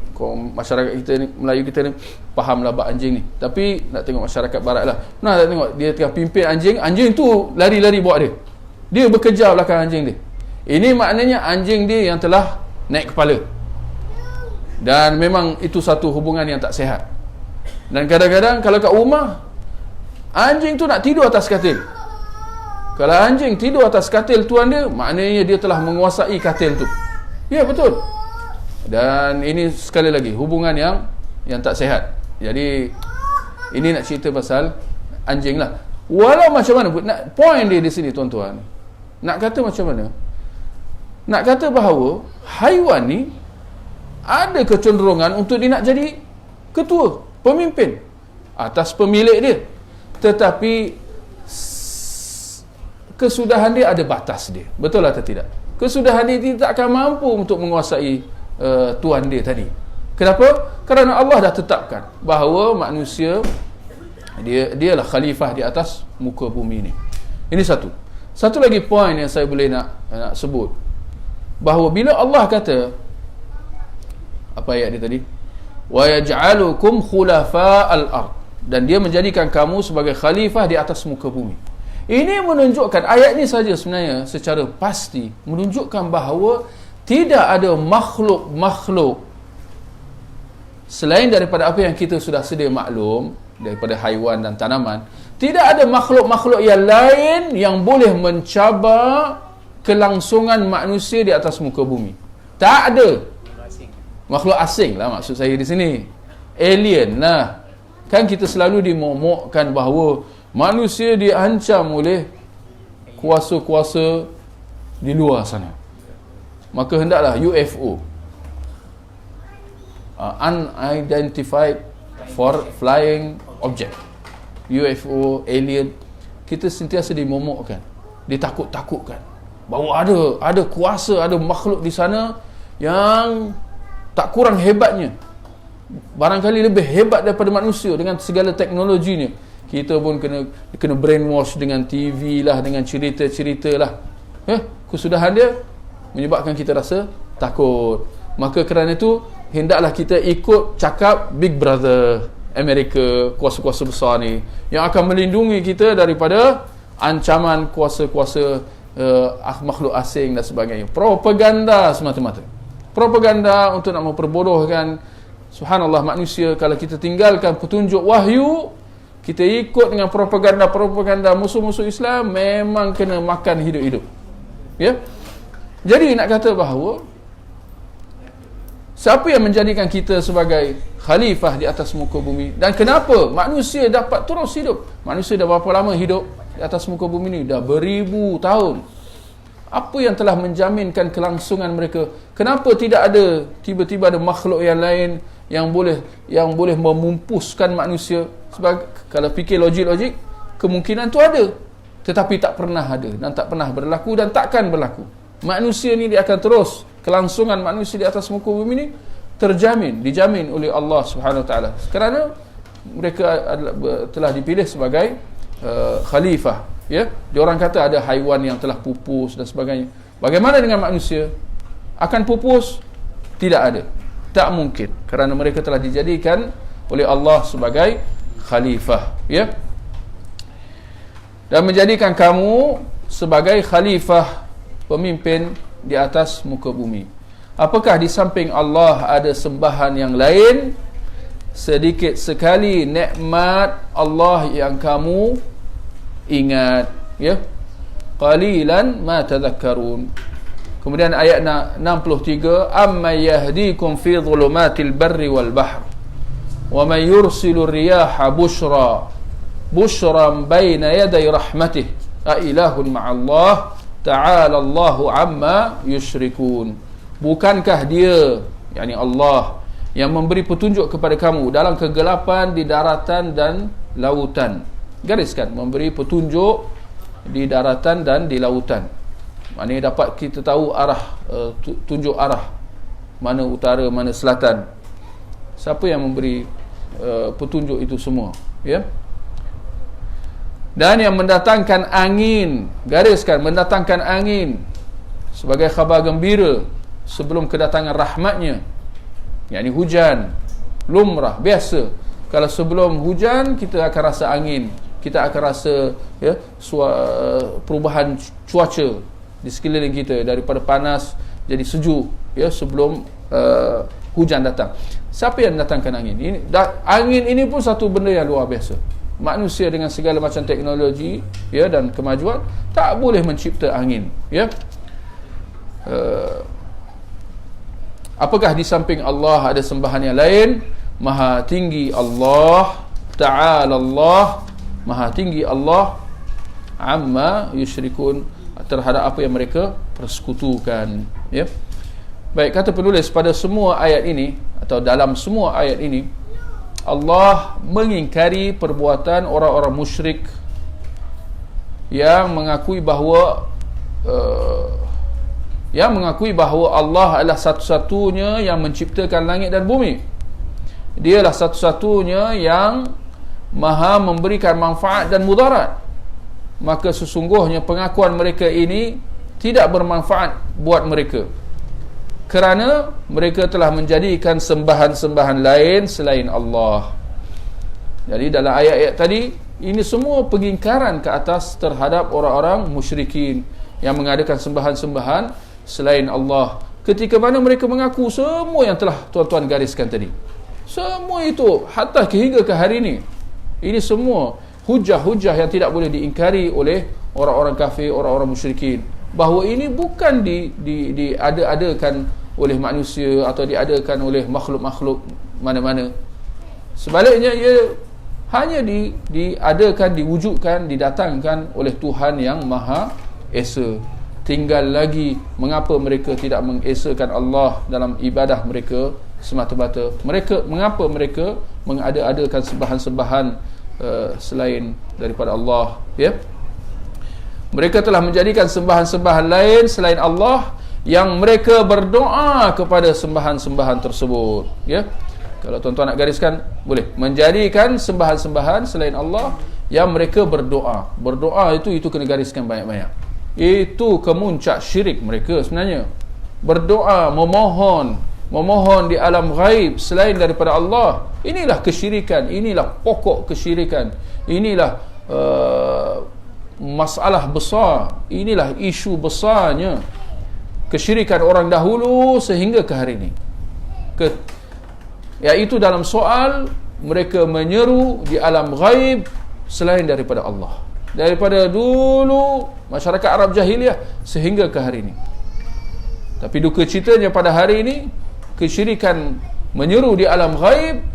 A: masyarakat kita ni, Melayu kita ni fahamlah bab anjing ni. Tapi nak tengok masyarakat barat lah, pernah tak tengok dia tengah pimpin anjing, anjing tu lari-lari bawa dia, dia berkejar belakang anjing dia. Ini maknanya anjing dia yang telah naik kepala. Dan memang itu satu hubungan yang tak sihat. Dan kadang-kadang kalau kat rumah, anjing tu nak tidur atas katil. Kalau anjing tidur atas katil tuan dia, maknanya dia telah menguasai katil tu. Ya, betul. Dan ini sekali lagi hubungan yang tak sihat. Jadi ini nak cerita pasal anjing lah. Walau macam mana, point dia di sini tuan-tuan, nak kata macam mana, nak kata bahawa haiwan ni ada kecenderungan untuk dia nak jadi ketua, pemimpin atas pemilik dia. Tetapi kesudahan dia ada batas dia. Betul atau tidak? Kesudahan dia tidak akan mampu untuk menguasai tuan dia tadi. Kenapa? Kerana Allah dah tetapkan bahawa manusia dialah khalifah di atas muka bumi ni. Ini satu lagi poin yang saya boleh nak sebut, bahawa bila Allah kata, apa ayat dia tadi, wa yaj'alukum khulafa'al ard, dan dia menjadikan kamu sebagai khalifah di atas muka bumi. Ini menunjukkan, ayat ni saja sebenarnya secara pasti menunjukkan bahawa tidak ada makhluk-makhluk selain daripada apa yang kita sudah sedia maklum, daripada haiwan dan tanaman. Tidak ada makhluk-makhluk yang lain yang boleh mencabar kelangsungan manusia di atas muka bumi. Tak ada. Makhluk asing lah maksud saya di sini. Alien lah. Kan kita selalu dimomokkan bahawa manusia diancam oleh kuasa-kuasa di luar sana. Maka hendaklah UFO, Unidentified Flying Object, UFO, alien, kita sentiasa dimomokkan, ditakut-takutkan bahawa ada kuasa, ada makhluk di sana yang tak kurang hebatnya, barangkali lebih hebat daripada manusia dengan segala teknologinya. Kita pun kena brainwash dengan TV lah, dengan cerita-cerita lah. Kesudahan dia menyebabkan kita rasa takut. Maka kerana itu hendaklah kita ikut cakap Big Brother Amerika, kuasa-kuasa besar ni, yang akan melindungi kita daripada ancaman kuasa-kuasa makhluk asing dan sebagainya. Propaganda semata-mata, propaganda untuk nak memperbodohkan, subhanallah, manusia. Kalau kita tinggalkan petunjuk wahyu, kita ikut dengan propaganda musuh-musuh Islam, memang kena makan hidup-hidup. Ya. Jadi nak kata bahawa siapa yang menjadikan kita sebagai khalifah di atas muka bumi, dan kenapa manusia dapat terus hidup? Manusia dah berapa lama hidup di atas muka bumi ni? Dah beribu tahun. Apa yang telah menjaminkan kelangsungan mereka? Kenapa tidak ada tiba-tiba ada makhluk yang lain yang boleh memumpuskan manusia? Sebab kalau fikir logik, kemungkinan tu ada, tetapi tak pernah ada dan tak pernah berlaku dan takkan berlaku. Manusia ni dia akan terus, kelangsungan manusia di atas muka bumi ni dijamin oleh Allah Subhanahu Wa Taala, kerana mereka telah dipilih sebagai khalifah. Ya, diorang kata ada haiwan yang telah pupus dan sebagainya. Bagaimana dengan manusia? Akan pupus? Tidak ada, tak mungkin, kerana mereka telah dijadikan oleh Allah sebagai khalifah. Ya, dan menjadikan kamu sebagai khalifah, pemimpin di atas muka bumi. Apakah di samping Allah ada sembahan yang lain? Sedikit sekali nikmat Allah yang kamu ingat, ya. Qalilan ma tadhakkarun. Kemudian ayat 63, amma yahdikum fi dhulumatil barri wal bahr wa man yursilu riyaha bushran baina yaday rahmatih a ilahun ma'allah ta'ala Allahu amma yusyrikun. Bukankah dia, yakni Allah, yang memberi petunjuk kepada kamu dalam kegelapan di daratan dan lautan. Gariskan, memberi petunjuk di daratan dan di lautan. Maknanya dapat kita tahu arah, tunjuk arah, mana utara, mana selatan. Siapa yang memberi petunjuk itu semua, ya? Dan yang mendatangkan angin, gariskan, mendatangkan angin sebagai khabar gembira sebelum kedatangan rahmatnya, yakni hujan lumrah biasa. Kalau sebelum hujan kita akan rasa angin, kita akan rasa, ya, perubahan cuaca di sekeliling kita, daripada panas jadi sejuk, ya, sebelum hujan datang. Siapa yang mendatangkan angin? Angin ini pun satu benda yang luar biasa. Manusia dengan segala macam teknologi, ya, dan kemajuan tak boleh mencipta angin, ya. Apakah di samping Allah ada sembahan yang lain? Maha tinggi Allah, ta'ala Allah, maha tinggi Allah amma yusyrikun, terhadap apa yang mereka persekutukan, ya. Baik, kata penulis, pada semua ayat ini atau dalam semua ayat ini Allah mengingkari perbuatan orang-orang musyrik yang mengakui bahawa Allah adalah satu-satunya yang menciptakan langit dan bumi. Dialah satu-satunya yang maha memberikan manfaat dan mudarat. Maka sesungguhnya pengakuan mereka ini tidak bermanfaat buat mereka, kerana mereka telah menjadikan sembahan-sembahan lain selain Allah. Jadi dalam ayat-ayat tadi, ini semua pengingkaran ke atas terhadap orang-orang musyrikin yang mengadakan sembahan-sembahan selain Allah. Ketika mana mereka mengaku semua yang telah tuan-tuan gariskan tadi, semua itu hatta hingga ke hari ini, ini semua hujah-hujah yang tidak boleh diingkari oleh orang-orang kafir, orang-orang musyrikin, bahawa ini bukan diada-adakan oleh manusia atau diadakan oleh makhluk-makhluk mana-mana. Sebaliknya, ia hanya diadakan, diwujudkan, didatangkan oleh Tuhan yang Maha Esa. Tinggal lagi mengapa mereka tidak mengesakan Allah dalam ibadah mereka semata-mata. Mengapa mereka mengada-adakan sembahan-sembahan selain daripada Allah, ya? Mereka telah menjadikan sembahan-sembahan lain selain Allah yang mereka berdoa kepada sembahan-sembahan tersebut, ya. Kalau tuan-tuan nak gariskan, boleh menjadikan sembahan-sembahan selain Allah yang mereka berdoa. Berdoa itu kena gariskan banyak-banyak. Itu kemuncak syirik mereka sebenarnya. Berdoa, memohon di alam ghaib selain daripada Allah. Inilah kesyirikan, inilah pokok kesyirikan. Inilah masalah besar, inilah isu besarnya kesyirikan orang dahulu sehingga ke hari ini, iaitu dalam soal mereka menyeru di alam ghaib selain daripada Allah, daripada dulu masyarakat Arab jahiliah sehingga ke hari ini. Tapi duka citanya pada hari ini, kesyirikan menyeru di alam ghaib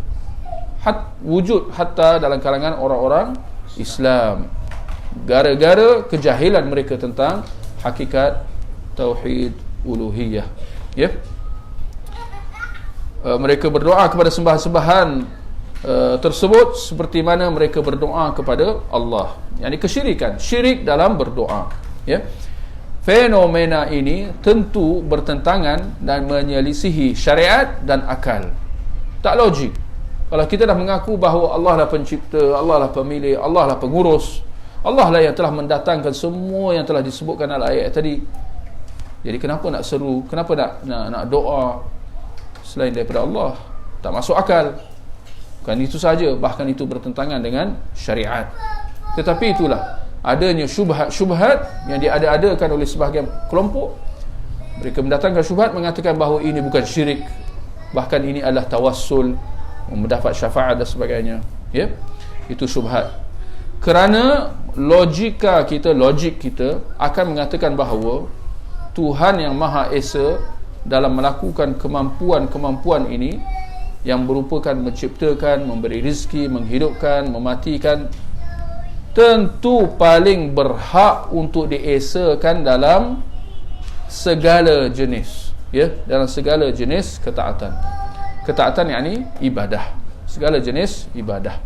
A: wujud hatta dalam kalangan orang-orang Islam, gara-gara kejahilan mereka tentang hakikat tauhid uluhiyah, ya. Mereka berdoa kepada sembahan-sembahan tersebut seperti mana mereka berdoa kepada Allah. Yani kesyirikan, syirik dalam berdoa, ya. Fenomena ini tentu bertentangan dan menyelisihi syariat dan akal. Tak logik. Kalau kita dah mengaku bahawa Allah lah pencipta, Allah lah pemilik, Allah lah pengurus, Allah lah yang telah mendatangkan semua yang telah disebutkan dalam ayat tadi, jadi kenapa nak seru, kenapa nak doa selain daripada Allah? Tak masuk akal. Bukan itu saja, bahkan itu bertentangan dengan syariat. Tetapi itulah adanya syubhat yang diada-adakan oleh sebahagian kelompok. Mereka mendatangkan syubhat mengatakan bahawa ini bukan syirik, bahkan ini adalah tawassul, mendapat syafaat dan sebagainya, ya. Itu syubhat. Kerana logik kita akan mengatakan bahawa Tuhan yang Maha Esa dalam melakukan kemampuan-kemampuan ini yang merupakan menciptakan, memberi rezeki, menghidupkan, mematikan, tentu paling berhak untuk diesakan dalam segala jenis, ya, dalam segala jenis ketaatan. ketaatan yakni ibadah, segala jenis ibadah.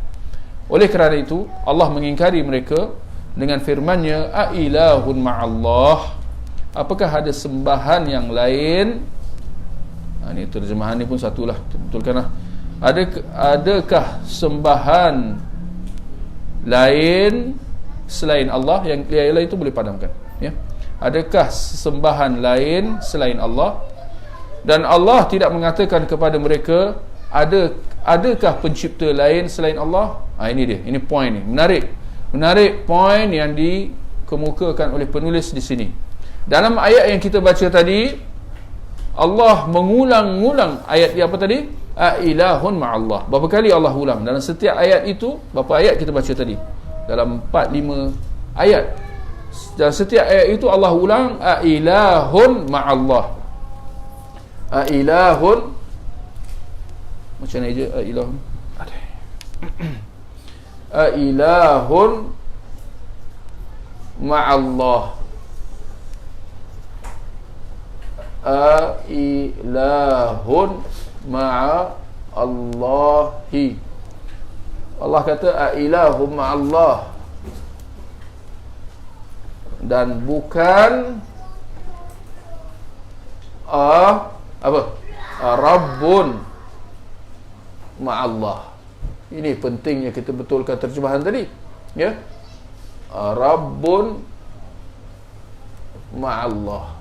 A: Oleh kerana itu Allah mengingkari mereka dengan firman-Nya, a ilahun ma'allah, apakah ada sembahan yang lain? Ini terjemahan ni pun satulah, betulkanlah. Adakah sembahan lain selain Allah? Yang lain itu boleh padamkan, ya. Adakah sembahan lain selain Allah? Dan Allah tidak mengatakan kepada mereka, adakah pencipta lain selain Allah? Ini dia, ini poin ni, menarik poin yang dikemukakan oleh penulis di sini. Dalam ayat yang kita baca tadi, Allah mengulang-ulang ayat dia apa tadi? A ilahun ma'allah. Berapa kali Allah ulang dalam setiap ayat itu? Berapa ayat kita baca tadi? Dalam 4-5 ayat. Dan setiap ayat itu Allah ulang a ilahun ma'allah. A ilahun, macam mana je a ilahun? A ilahun ma'allah. A ilahun ma'allahi. Allah kata a ilahun ma'allah, dan bukan Rabbun ma'allah. Ini pentingnya kita betulkan terjemahan tadi, ya. Rabbun ma'allah,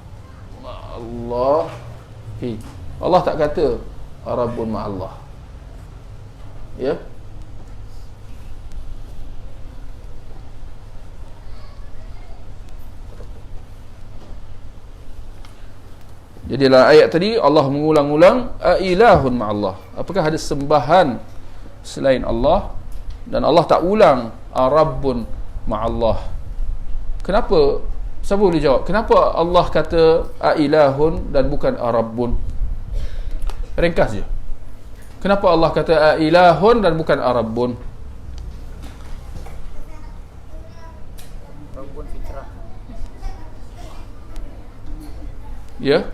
A: ma'allahi. Allah tak kata Rabbun ma'allah, ya. Jadi dalam ayat tadi Allah mengulang-ulang a ilahun ma'allah, apakah ada sembahan selain Allah? Dan Allah tak ulang Rabbun ma'allah. Kenapa? Siapa boleh jawab? Kenapa Allah kata a ilahun dan bukan Rabbun? Ringkas je. Kenapa Allah kata a ilahun dan bukan Rabbun?
C: Rabbun fitrah.
A: Ya.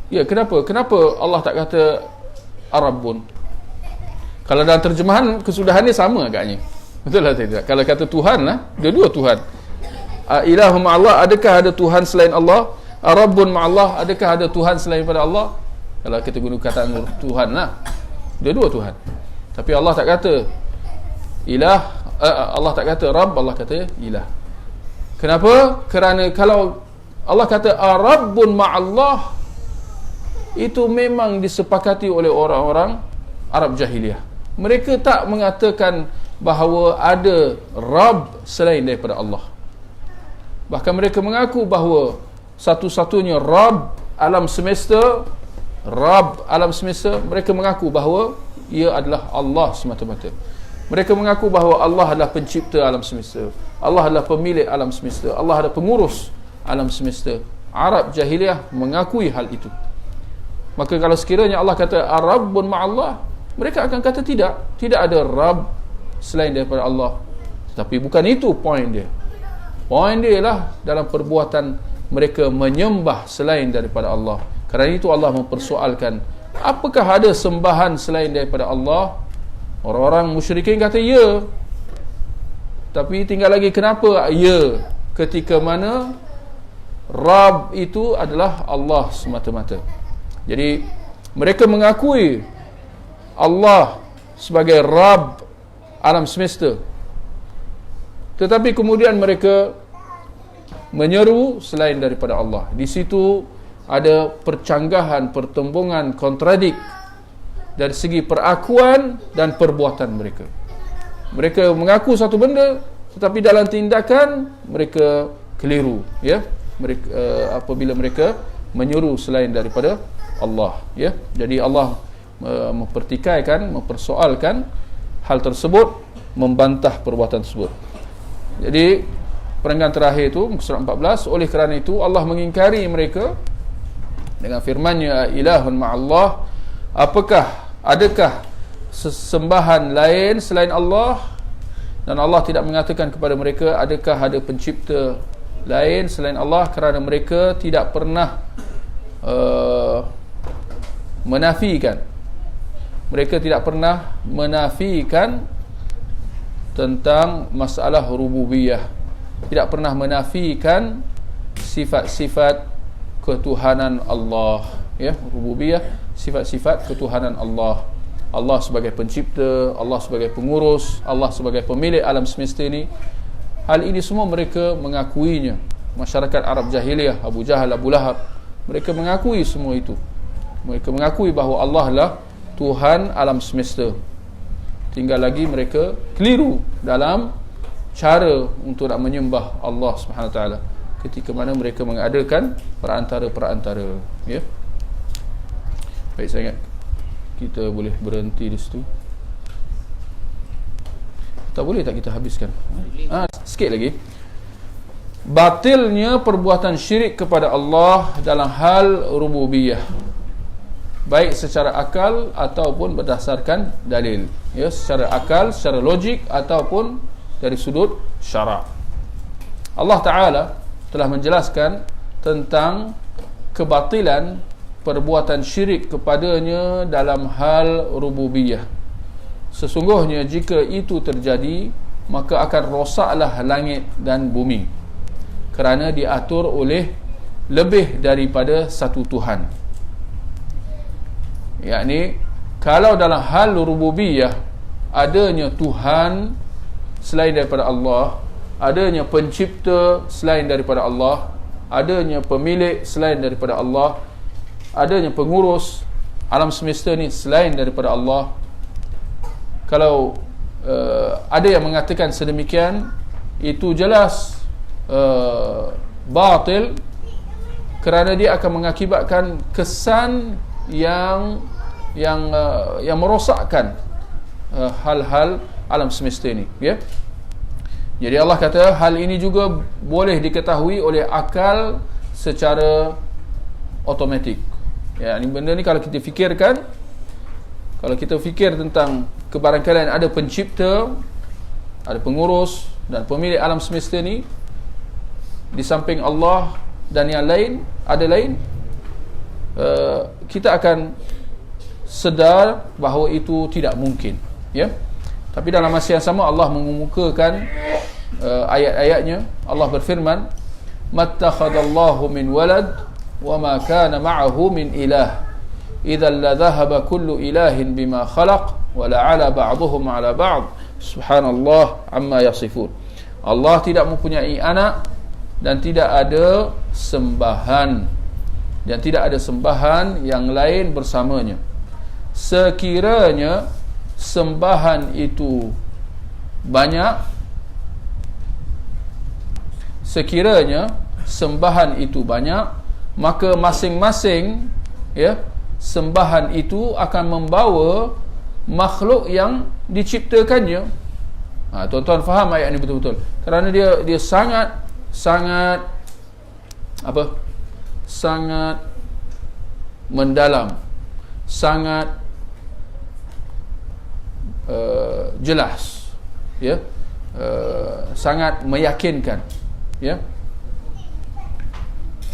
A: Ya, kenapa? Kenapa Allah tak kata Rabbun? Kalau dalam terjemahan kesudahan ni sama agaknya. Betul lah tidak? Kalau kata Tuhan lah, dua Tuhan. Ilahu ma'allah, adakah ada Tuhan selain Allah? Rabbun ma'allah, adakah ada Tuhan selain pada Allah? Kalau kita guna kataan Tuhan lah, dua Tuhan. Tapi Allah tak kata ilah, Allah tak kata Rabb, Allah kata ilah. Kenapa? Kerana kalau Allah kata Rabbun ma'allah, itu memang disepakati oleh orang-orang Arab jahiliyah. Mereka tak mengatakan bahawa ada Rabb selain daripada Allah. Bahkan mereka mengaku bahawa satu-satunya Rabb alam semesta, Rabb alam semesta, mereka mengaku bahawa ia adalah Allah semata-mata. Mereka mengaku bahawa Allah adalah pencipta alam semesta, Allah adalah pemilik alam semesta, Allah adalah pengurus alam semesta. Arab jahiliyah mengakui hal itu. Maka kalau sekiranya Allah kata Rabbun ma'allah, mereka akan kata tidak ada Rabb selain daripada Allah. Tapi bukan itu poin dia. Poin dia ialah dalam perbuatan mereka menyembah selain daripada Allah. Kerana itu Allah mempersoalkan, apakah ada sembahan selain daripada Allah? Orang-orang musyrikin kata ya. Tapi tinggal lagi, kenapa ya? Ketika mana Rabb itu adalah Allah semata-mata. Jadi mereka mengakui Allah sebagai Rabb alam semesta, tetapi kemudian mereka menyeru selain daripada Allah. Di situ ada percanggahan, pertembungan, kontradik dari segi perakuan dan perbuatan mereka. Mereka mengaku satu benda, tetapi dalam tindakan mereka keliru, ya. Mereka apabila mereka menyeru selain daripada Allah, ya. Jadi Allah mempertikaikan, mempersoalkan hal tersebut, membantah perbuatan tersebut. Jadi perenggan terakhir itu surat 14, oleh kerana itu Allah mengingkari mereka dengan firman-Nya ilahun ma'allah, adakah sesembahan lain selain Allah? Dan Allah tidak mengatakan kepada mereka adakah ada pencipta lain selain Allah, kerana mereka tidak pernah menafikan. Mereka tidak pernah menafikan tentang masalah rububiyah, tidak pernah menafikan sifat-sifat ketuhanan Allah, ya, rububiyah, sifat-sifat ketuhanan Allah. Allah sebagai pencipta, Allah sebagai pengurus, Allah sebagai pemilik alam semesta ini. Hal ini semua mereka mengakuinya. Masyarakat Arab jahiliyah, Abu Jahal, Abu Lahab, mereka mengakui semua itu. Mereka mengakui bahawa Allah lah Tuhan alam semesta. Tinggal lagi mereka keliru dalam cara untuk nak menyembah Allah Subhanahu Wa Taala ketika mana mereka mengadakan perantara-perantara, ya. Baik, saya ingat kita boleh berhenti di situ. Tak boleh tak kita habiskan? Sikit lagi. Batilnya perbuatan syirik kepada Allah dalam hal rububiyah, baik secara akal ataupun berdasarkan dalil, ya, secara akal, secara logik ataupun dari sudut syarak. Allah Ta'ala telah menjelaskan tentang kebatilan perbuatan syirik kepadanya dalam hal rububiyah. Sesungguhnya jika itu terjadi, maka akan rosaklah langit dan bumi, kerana diatur oleh lebih daripada satu Tuhan. Yakni kalau dalam hal rububiyah adanya Tuhan selain daripada Allah, adanya pencipta selain daripada Allah, adanya pemilik selain daripada Allah, adanya pengurus alam semesta ni selain daripada Allah. Kalau ada yang mengatakan sedemikian, itu jelas batil, kerana dia akan mengakibatkan kesan yang merosakkan hal-hal alam semesta ini, ya. Jadi Allah kata hal ini juga boleh diketahui oleh akal secara automatik. Ya, ini benda ni kalau kita fikirkan, kalau kita fikir tentang kebarangkalian ada pencipta, ada pengurus dan pemilik alam semesta ni di samping Allah dan yang lain, ada lain, kita akan sedar bahawa itu tidak mungkin, ya. Tapi dalam masa yang sama Allah mengemukakan ayat-ayatnya. Allah berfirman, mattakhadallahu min walad wama kana ma'ahu min ilah idzal la dhahaba kullu ilahin bima khalaq wala ala ba'dhum ala ba'd subhanallah amma yasifun. Allah tidak mempunyai anak dan tidak ada sembahan, dan tidak ada sembahan yang lain bersamanya. Sekiranya sembahan itu banyak, sekiranya sembahan itu banyak, maka masing-masing, ya, sembahan itu akan membawa makhluk yang diciptakannya. Tuan-tuan faham ayat ini betul-betul, kerana dia sangat sangat mendalam, sangat jelas, ya, sangat meyakinkan, ya,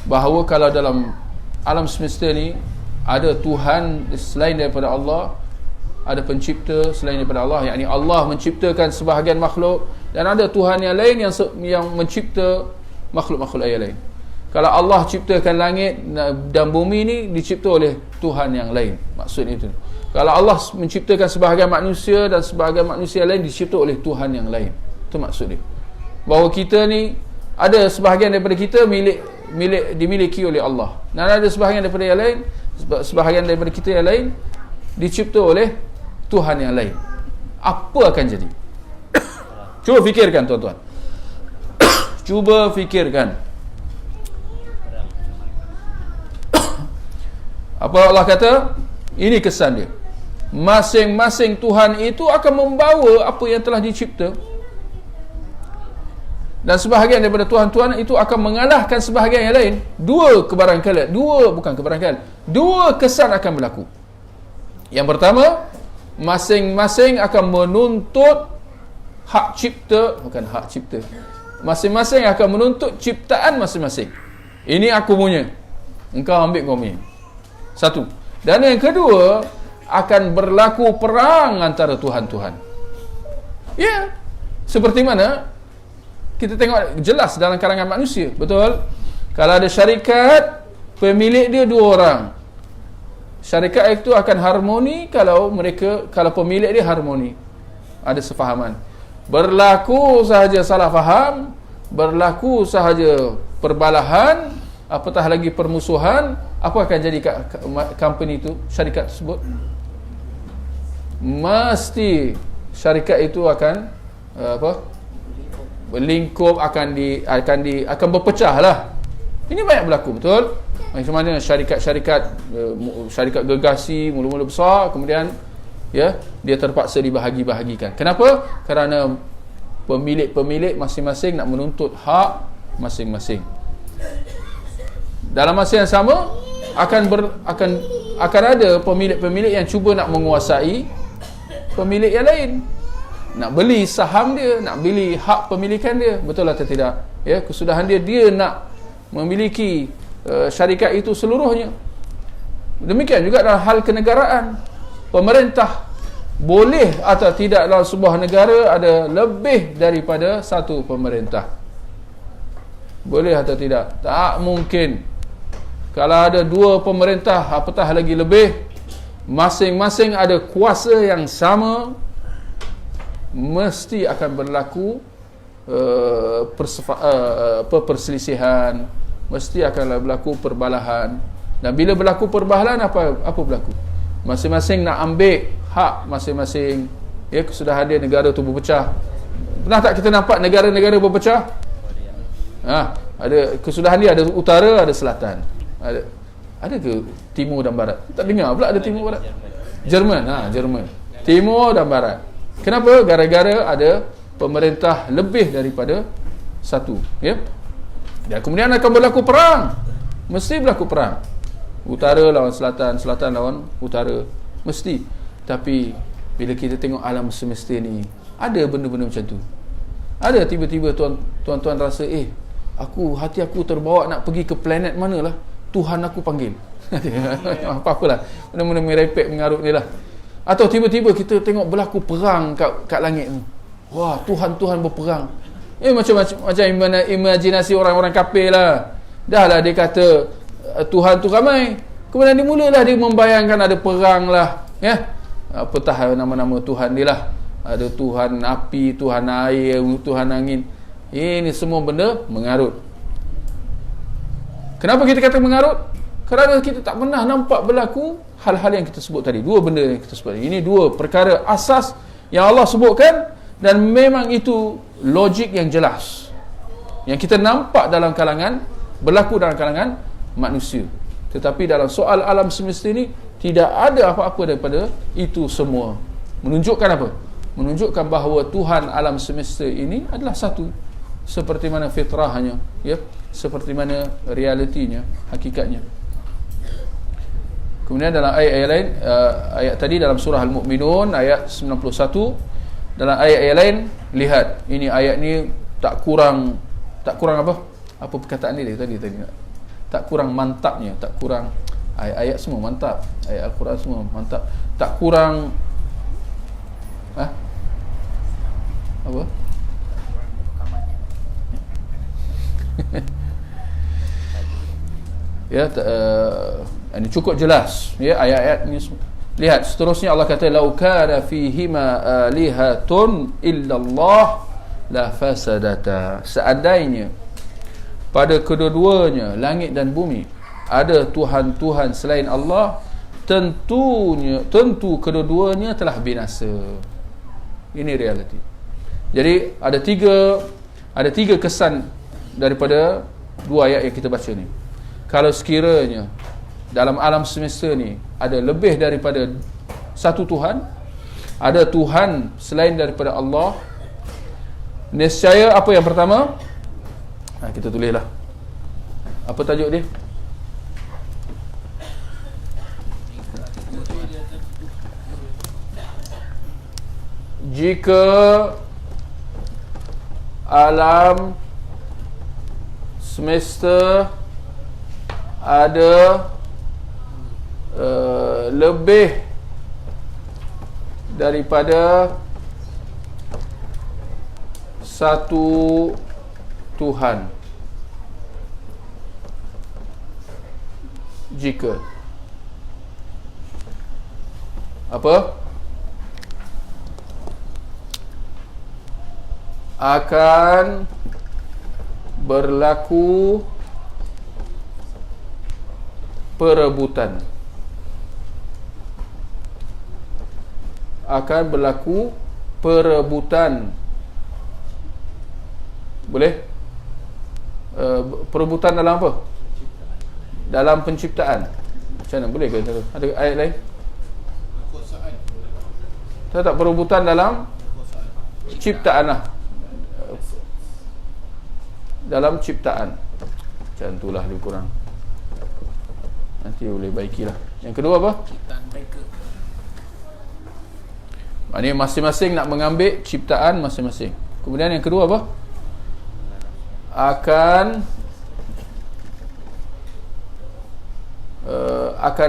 A: bahawa kalau dalam alam semesta ni ada Tuhan selain daripada Allah, ada pencipta selain daripada Allah, yakni Allah menciptakan sebahagian makhluk, dan ada Tuhan yang lain yang mencipta makhluk-makhluk yang lain. Kalau Allah ciptakan langit dan bumi ni dicipta oleh Tuhan yang lain, maksud itu. Kalau Allah menciptakan sebahagian manusia dan sebahagian manusia lain dicipta oleh Tuhan yang lain, itu maksud dia. Bahawa kita ni ada sebahagian daripada kita dimiliki oleh Allah, dan ada sebahagian daripada yang lain, sebahagian daripada kita yang lain dicipta oleh Tuhan yang lain. Apa akan jadi? Cuba fikirkan, tuan-tuan. Cuba fikirkan. Apa Allah kata? Ini kesan dia. Masing-masing Tuhan itu akan membawa apa yang telah dicipta, dan sebahagian daripada Tuhan-Tuhan itu akan mengalahkan sebahagian yang lain. Dua kesan akan berlaku. Yang pertama, masing-masing akan menuntut hak cipta, bukan hak cipta, masing-masing akan menuntut ciptaan masing-masing. Ini aku punya, engkau ambil kau punya. Satu. Dan yang kedua, akan berlaku perang antara Tuhan-Tuhan. Ya, seperti mana kita tengok jelas dalam kalangan manusia, betul? Kalau ada syarikat, pemilik dia 2 orang. Syarikat itu akan harmoni kalau pemilik dia harmoni, ada sefahaman. Berlaku sahaja salah faham, berlaku sahaja perbalahan, apatah lagi permusuhan, apa akan jadi kat company itu, syarikat tersebut? Mesti syarikat itu akan berlingkup, akan berpecah lah. Ini banyak berlaku, betul? Macam mana syarikat gergasi mula-mula besar, kemudian ya, dia terpaksa dibahagi-bahagikan. Kenapa? Kerana pemilik masing-masing nak menuntut hak masing-masing. Dalam masa yang sama akan ada pemilik-pemilik yang cuba nak menguasai pemilik yang lain, nak beli saham dia, nak beli hak pemilikan dia, betul atau tidak? Ya, kesudahan dia nak memiliki syarikat itu seluruhnya. Demikian juga dalam hal kenegaraan. Pemerintah boleh atau tidak dalam sebuah negara ada lebih daripada satu pemerintah? Boleh atau tidak? Tak mungkin. Kalau ada 2 pemerintah, apatah lagi lebih, masing-masing ada kuasa yang sama, mesti akan berlaku perselisihan, mesti akan berlaku perbalahan. Dan bila berlaku perbalahan, apa berlaku? Masing-masing nak ambil hak masing-masing. Ya, kesudahan dia negara tu berpecah. Pernah tak kita nampak negara-negara berpecah? Ada kesudahan dia, ada utara, ada selatan. Ada ke timur dan barat? Tak dengar pula ada timur barat. Jerman, Jerman. Timur dan barat. Kenapa? Gara-gara ada pemerintah lebih daripada satu, ya. Dan kemudian akan berlaku perang. Mesti berlaku perang. Utara lawan selatan, selatan lawan utara, mesti. Tapi bila kita tengok alam semesta ni, ada benda-benda macam tu. Ada tiba-tiba tuan-tuan rasa, hati aku terbawa nak pergi ke planet manalah, Tuhan aku panggil. Apa-apalah, benda-benda merepek mengarut ni lah. Atau tiba-tiba kita tengok berlaku perang kat langit ni. Wah, Tuhan berperang. Macam imajinasi orang-orang kafir lah. Dah lah dia kata Tuhan tu ramai, kemudian dia mulalah dia membayangkan ada perang lah, ya. Apatah nama-nama Tuhan dia lah. Ada Tuhan api, Tuhan air, Tuhan angin. Ini semua benda mengarut. Kenapa kita kata mengarut? Kerana kita tak pernah nampak berlaku hal-hal yang kita sebut tadi. 2 benda yang kita sebut. Ini 2 perkara asas yang Allah sebutkan, dan memang itu logik yang jelas yang kita nampak berlaku dalam kalangan manusia. Tetapi dalam soal alam semesta ini tidak ada apa-apa daripada itu semua. Menunjukkan apa? Menunjukkan bahawa Tuhan alam semesta ini adalah satu, seperti mana fitrahnya, ya, seperti mana realitinya, hakikatnya. Kemudian dalam ayat-ayat lain, ayat tadi dalam surah Al-Mu'minun ayat 91, dalam ayat-ayat lain, lihat, ini ayat ni tak kurang apa perkataan dia tadi tak kurang mantapnya, tak kurang, ayat semua mantap, ayat Al-Quran semua mantap, tak kurang apa ya, ini cukup jelas, ya, ayat-ayat ni. Lihat seterusnya, Allah kata lau kana fihima alihatun illallah la fasadata. Seandainya pada kedua-duanya, langit dan bumi, ada Tuhan-Tuhan selain Allah, tentu kedua-duanya telah binasa. Ini realiti. Jadi ada tiga kesan daripada 2 ayat yang kita baca ni. Kalau sekiranya dalam alam semesta ni ada lebih daripada satu Tuhan, ada Tuhan selain daripada Allah, nescaya apa yang pertama? Kita tulislah. Apa tajuk dia? Jika alam semesta ada lebih daripada satu Tuhan. Jika apa? Akan berlaku perebutan. Akan berlaku perebutan. Boleh? Perebutan dalam apa? Dalam penciptaan. Macam mana? Boleh ke? Ada ayat lain? Tak perebutan dalam ciptaan lah. Dalam ciptaan. Macam itulah lebih kurang. Nanti boleh baikilah. Yang kedua apa? Ciptaan mereka. Maknanya masing-masing nak mengambil ciptaan masing-masing. Kemudian yang kedua apa? Akan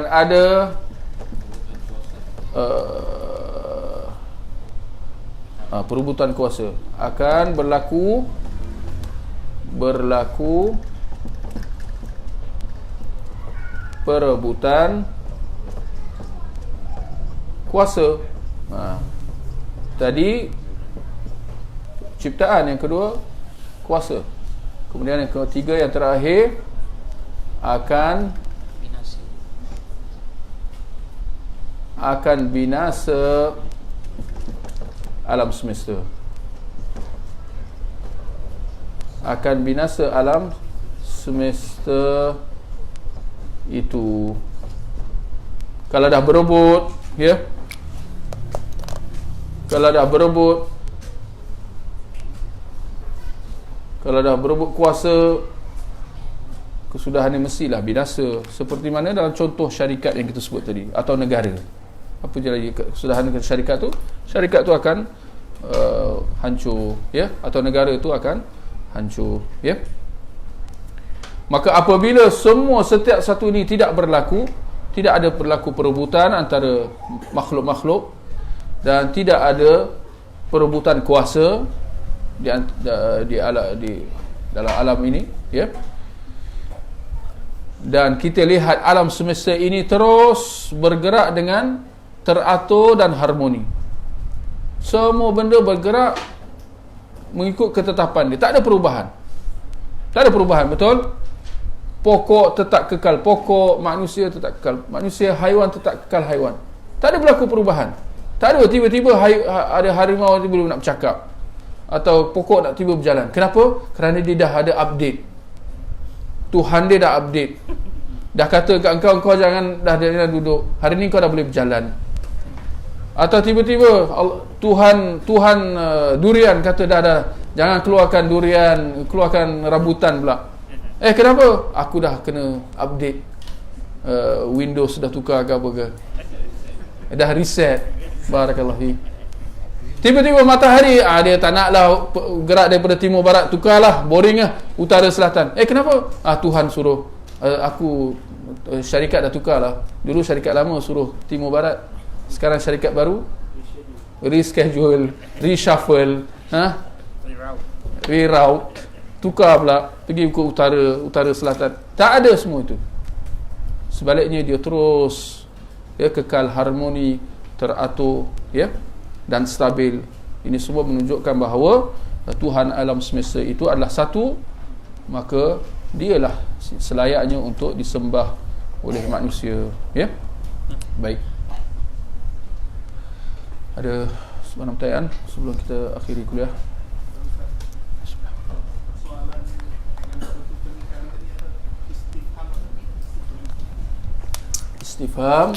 A: ada perebutan kuasa. Akan berlaku perebutan kuasa. Tadi ciptaan, yang kedua kuasa. Kemudian yang ketiga, yang terakhir, akan binasa alam semesta. Akan binasa alam semesta itu. Kalau dah berebut, ya, kalau dah berebut kuasa, kesudahannya mestilah binasa. Seperti mana dalam contoh syarikat yang kita sebut tadi, atau negara. Apa je lagi kesudahan syarikat tu? Syarikat tu akan hancur, ya, atau negara tu akan hancur, ya. Maka apabila setiap satu ini tidak berlaku, tidak ada berlaku perebutan antara makhluk-makhluk, dan tidak ada perebutan kuasa di dalam alam ini, ya. Dan kita lihat alam semesta ini terus bergerak dengan teratur dan harmoni. Semua benda bergerak mengikut ketetapan dia. Tak ada perubahan. Tak ada perubahan, betul? Pokok tetap kekal pokok, manusia tetap kekal manusia, haiwan tetap kekal haiwan. Tak ada berlaku perubahan. Tak ada tiba-tiba ada harimau tiba-tiba nak bercakap, atau pokok nak tiba berjalan. Kenapa? Kerana dia dah ada update. Tuhan dia dah update. Dah kata kat engkau jangan duduk. Hari ni kau dah boleh berjalan. Atau tiba-tiba Tuhan durian kata dah jangan keluarkan durian, keluarkan rambutan pula. Kenapa? Aku dah kena update. Windows dah tukar ke apa ke. Dah reset. Barakallahu fiik. Tiba-tiba matahari, dia tak naklah gerak daripada timur barat, tukarlah, boring lah utara selatan. Kenapa? Tuhan suruh. Aku syarikat dah tukar lah. Dulu syarikat lama suruh timur barat, sekarang syarikat baru reschedule, reshuffle, reroute, tukar pula, pergi ke utara selatan. Tak ada semua itu. Sebaliknya dia terus, dia kekal harmoni, teratur, ya, dan stabil. Ini semua menunjukkan bahawa Tuhan alam semesta itu adalah satu, maka dialah selayaknya untuk disembah oleh manusia, ya. Baik. Ada sebarang pertanyaan sebelum kita akhiri kuliah? Istifham.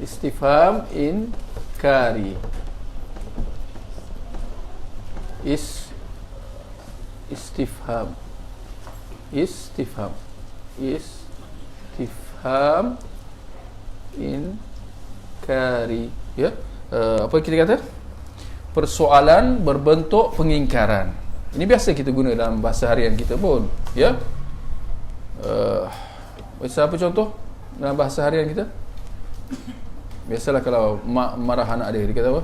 A: Istifham inkari. Istifham inkari. inkari, ya. Apa kita kata? Persoalan berbentuk pengingkaran. Ini biasa kita guna dalam bahasa harian kita pun, ya. Apa contoh dalam bahasa harian kita? Biasalah kalau mak marah anak dia kata apa?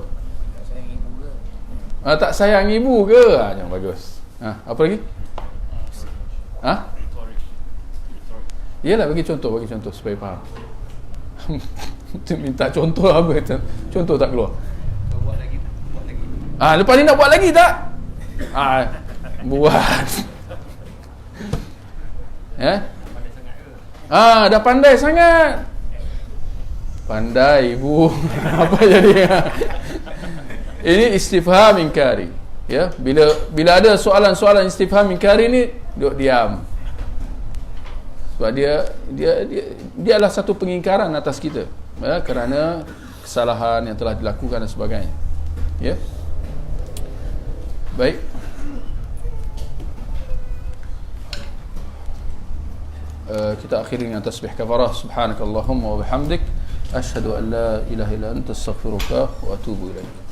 A: Tak sayang ibu ke? Yang bagus. Apa lagi? Iyalah, bagi contoh supaya faham. Minta contoh apa? Contoh tak keluar.
C: Buat lagi.
A: Lepas ni nak buat lagi tak? Buat. Dah pandai sangat. Pandai ibu. Apa jadi? Ini istifham inkari. Ya, bila ada soalan-soalan istifham inkari ni, duduk diam. Sebab dia adalah satu pengingkaran atas kita, ya, kerana kesalahan yang telah dilakukan dan sebagainya. Ya. Baik. Kita akhiri dengan tasbih kafarah. Subhanakallahumma wa bihamdik, asyhadu an la ilaha illa anta, astaghfiruka wa atubu ilaik.